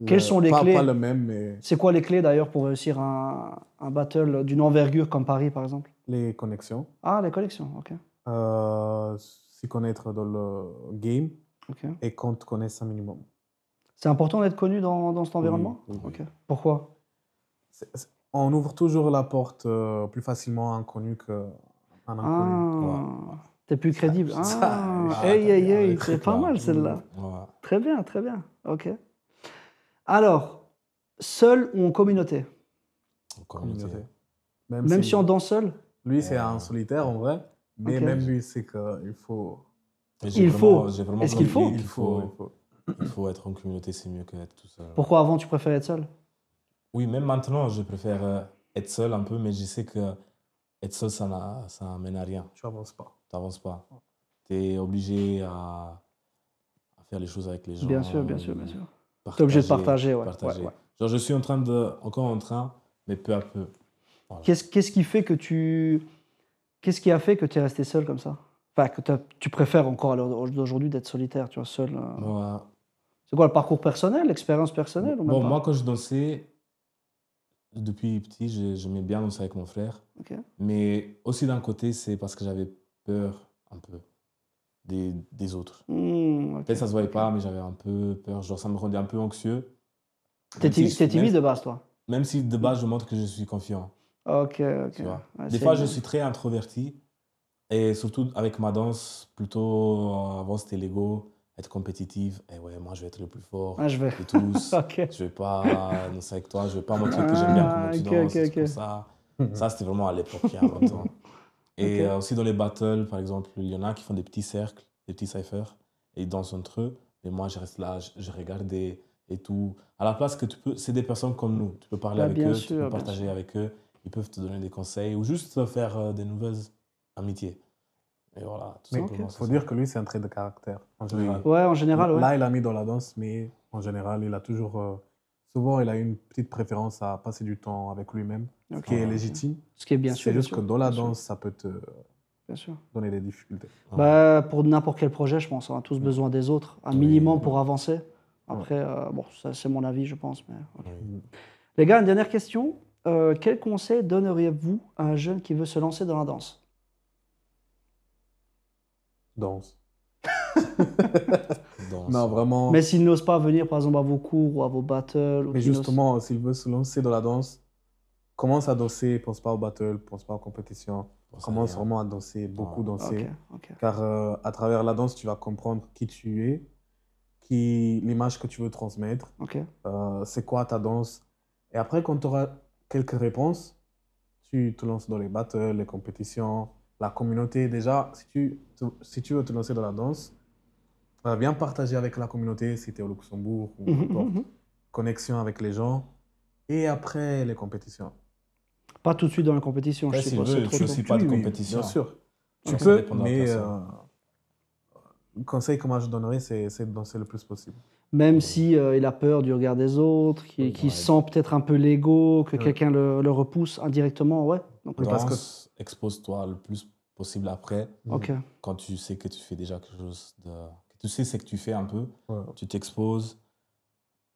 Quelles sont les pas, clés? Pas le même, mais C'est quoi les clés d'ailleurs pour réussir un battle d'une envergure comme Paris, par exemple? les connexions. Ah, les collections, ok. S'y connaître dans le game Ok. et qu'on te connaisse un minimum. C'est important d'être connu dans cet environnement? Oui, oui. Ok. Pourquoi? On ouvre toujours la porte plus facilement à un inconnu qu'un inconnu. Ah, t'es plus crédible. ça, Ah, Ah, hey, t'as hey, bien, hey, ouais, c'est très pas clair. mal celle-là. Ouais. Très bien, très bien. Ok. Alors, seul ou en communauté? En communauté. Communauté. Même si on danse seul? Lui, c'est un solitaire en vrai, mais Ok. même lui, c'est qu'il faut. Mais Il faut. j'ai vraiment Est-ce qu'il faut? compris Il faut. il faut être en communauté, c'est mieux qu'être tout seul. Pourquoi avant tu préférais être seul? Oui, même maintenant, je préfère être seul un peu, mais je sais que être seul, ça n'amène à rien. Tu avances pas. Tu n'avances pas. Tu es obligé à faire les choses avec les gens. Bien sûr, bien sûr, bien sûr. Partager, T'es obligé de partager, ouais. partager. Ouais, ouais. Genre, je suis encore en train, mais peu à peu. Voilà. Qu'est-ce qui fait que Qu'est-ce qui a fait que tu es resté seul comme ça? Enfin, que tu préfères encore à l'heure d'aujourd'hui d'être solitaire, tu vois, seul. Moi, C'est quoi le parcours personnel, l'expérience personnelle ou même bon, pas? moi, quand je dansais, depuis petit, j'aimais bien danser avec mon frère. Ok. Mais aussi d'un côté, c'est parce que j'avais peur un peu des autres. Ok. Peut-être ça se voyait pas, mais j'avais un peu peur. Genre, ça me rendait un peu anxieux. T'es Même si t'es timide de base, toi? même si de base, je montre que je suis confiant. Ok, ok. Tu vois. Ouais, Des c'est fois, je bien. suis très introverti. Et surtout avec ma danse, plutôt avant, c'était l'ego, être compétitive. Et ouais, moi, je vais être le plus fort Ah, je vais. de tous. Ok. Je vais pas danser avec toi. Je vais pas montrer que j'aime bien comment tu Ok, danses. ok, C'est comme ok. ça. Ça, c'était vraiment à l'époque, il y a longtemps. Et Ok. aussi dans les battles, par exemple, il y en a qui font des petits cercles, des petits cyphers, et ils dansent entre eux. Mais moi, je reste là, je regarde et tout. À la place que tu peux, c'est des personnes comme nous. Tu peux parler Bah, avec bien eux, tu peux sûr, bien partager sûr. avec eux. Ils peuvent te donner des conseils ou juste faire des nouvelles amitiés. Et voilà, tout Mais Ok. simplement, il c'est faut ça. dire que lui, c'est un trait de caractère, en Oui. général. Ouais, en général, ouais. Là, il a mis dans la danse, mais en général, il a toujours. Souvent, il a une petite préférence à passer du temps avec lui-même, ce Ok, qui est ok. légitime. Ce qui est bien sûr, C'est bien juste sûr. que dans la Bien sûr, danse, ça peut te bien sûr. donner des difficultés. Ouais. Bah, pour n'importe quel projet, je pense, on a tous besoin des autres, un Oui, minimum oui. pour avancer. Après, bon, ça c'est mon avis, je pense. Mais... Oui. Les gars, une dernière question. Quel conseil donneriez-vous à un jeune qui veut se lancer dans la danse? Danse. Danse, Non, ouais. vraiment. Mais s'il n'ose pas venir, par exemple, à vos cours ou à vos battles, ou Mais qu'il n'ose- justement, s'il veut se lancer dans la danse, commence à danser, pense pas au battle, pense pas aux compétitions. Pense à Commence rien. vraiment à danser, beaucoup Ouais. danser. Ok. Car à travers la danse, tu vas comprendre qui tu es, l'image que tu veux transmettre, Ok. c'est quoi ta danse. Et après, quand tu auras quelques réponses, tu te lances dans les battles, les compétitions, la communauté. Déjà, si tu veux te lancer dans la danse, viens partager avec la communauté si tu es au Luxembourg ou n'importe. Connexion avec les gens. Et après, les compétitions. Pas tout de suite dans la compétition, je Après, s'il suppose. C'est veut, trop tu tôt. aussi pas de Oui, oui, compétition. bien sûr. Tu Donc, ça peux, dépend de la mais personne. le conseil que moi je donnerais, c'est de danser le plus possible. Même si il a peur du regard des autres, Oui. qui Ouais. sent peut-être un peu l'ego, que Ouais. quelqu'un le repousse indirectement, ouais. Donc, Oui, parce que- Danse, expose-toi le plus possible après. ok. Quand tu sais que tu fais déjà quelque chose de... que tu sais ce que tu fais un peu, Ouais. tu t'exposes,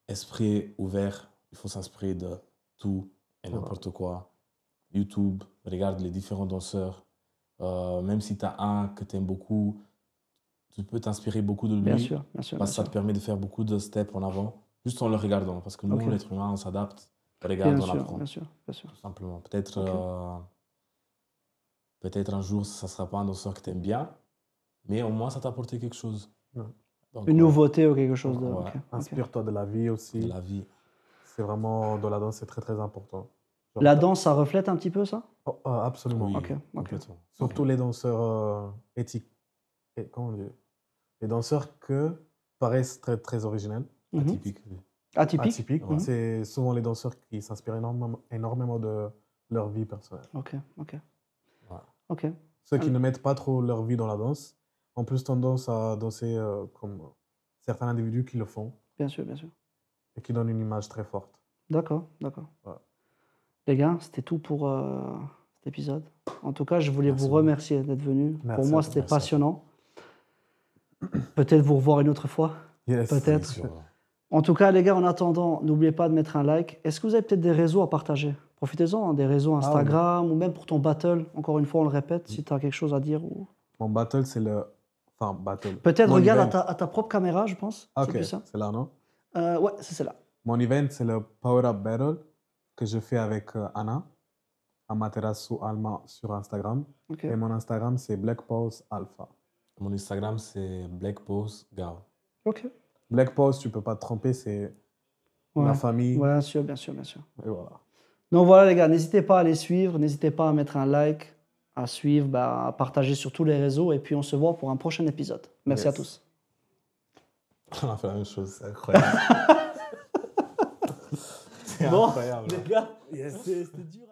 esprit ouvert, il faut s'inspirer de tout et n'importe quoi. YouTube, regarde les différents danseurs. Même si tu as un que tu aimes beaucoup, tu peux t'inspirer beaucoup de lui. Bien sûr, bien sûr, Parce bien que ça te sûr. permet de faire beaucoup de steps en avant, juste en le regardant. Parce que nous, Ok. l'être humain, on s'adapte, on regarde, Bien on sûr, apprend. bien sûr, bien sûr. Tout simplement. Peut-être Ok. peut-être un jour, ça ne sera pas un danseur que tu aimes bien, mais au moins, ça t'a apporté quelque chose. Ouais. Donc, Une ouais, nouveauté ou quelque chose de. Ouais. ok, ok. Inspire-toi de la vie de aussi. la vie. C'est vraiment, dans la danse, c'est très très important. Genre, La danse, ça reflète un petit peu ça? Absolument. Oui, Ok, ok. complètement. Surtout les danseurs éthiques. Comment on dit? Les danseurs que paraissent très très originels, Mhm. Atypique. Oui. Atypique? atypiques. Mhm. C'est souvent les danseurs qui s'inspirent énormément de leur vie personnelle. Ok, ok. Ouais. Ok. Ceux qui ne mettent pas trop leur vie dans la danse ont plus tendance à danser comme certains individus qui le font Bien sûr, bien sûr. et qui donnent une image très forte. D'accord, d'accord. Ouais. Les gars, c'était tout pour cet épisode. En tout cas, je voulais Merci vous remercier d'être venus. Pour Merci moi, à toi. c'était Merci à toi. passionnant. Peut-être vous revoir une autre fois. Yes. Peut-être. Oui, sûr. En tout cas, les gars, en attendant, n'oubliez pas de mettre un like. Est-ce que vous avez peut-être des réseaux à partager? Profitez-en, hein, des réseaux Instagram ou même pour ton battle. Encore une fois, on le répète, si tu as quelque chose à dire. Ou... Mon battle, c'est le... Enfin, battle. Peut-être Mon regarde event. à ta propre caméra, je pense. Ah, C'est ok, plus ça. c'est là, non? Ouais, c'est celle-là. Mon event, c'est le Power Up Battle que je fais avec Anna, Amaterasu Alma sur Instagram. Ok. Et mon Instagram, c'est Black Pulse Alpha. Mon Instagram, c'est Black Pose Gao. Ok. Black Pulse, tu peux pas te tromper, c'est Ouais. la famille. Ouais, bien sûr, bien sûr, bien sûr. Et voilà. Donc voilà les gars, n'hésitez pas à les suivre, n'hésitez pas à mettre un like, à suivre, bah, à partager sur tous les réseaux et puis on se voit pour un prochain épisode. Merci à Yes. tous. On a fait la même chose, c'est incroyable. C'est Bon, incroyable. les gars, c'était dur.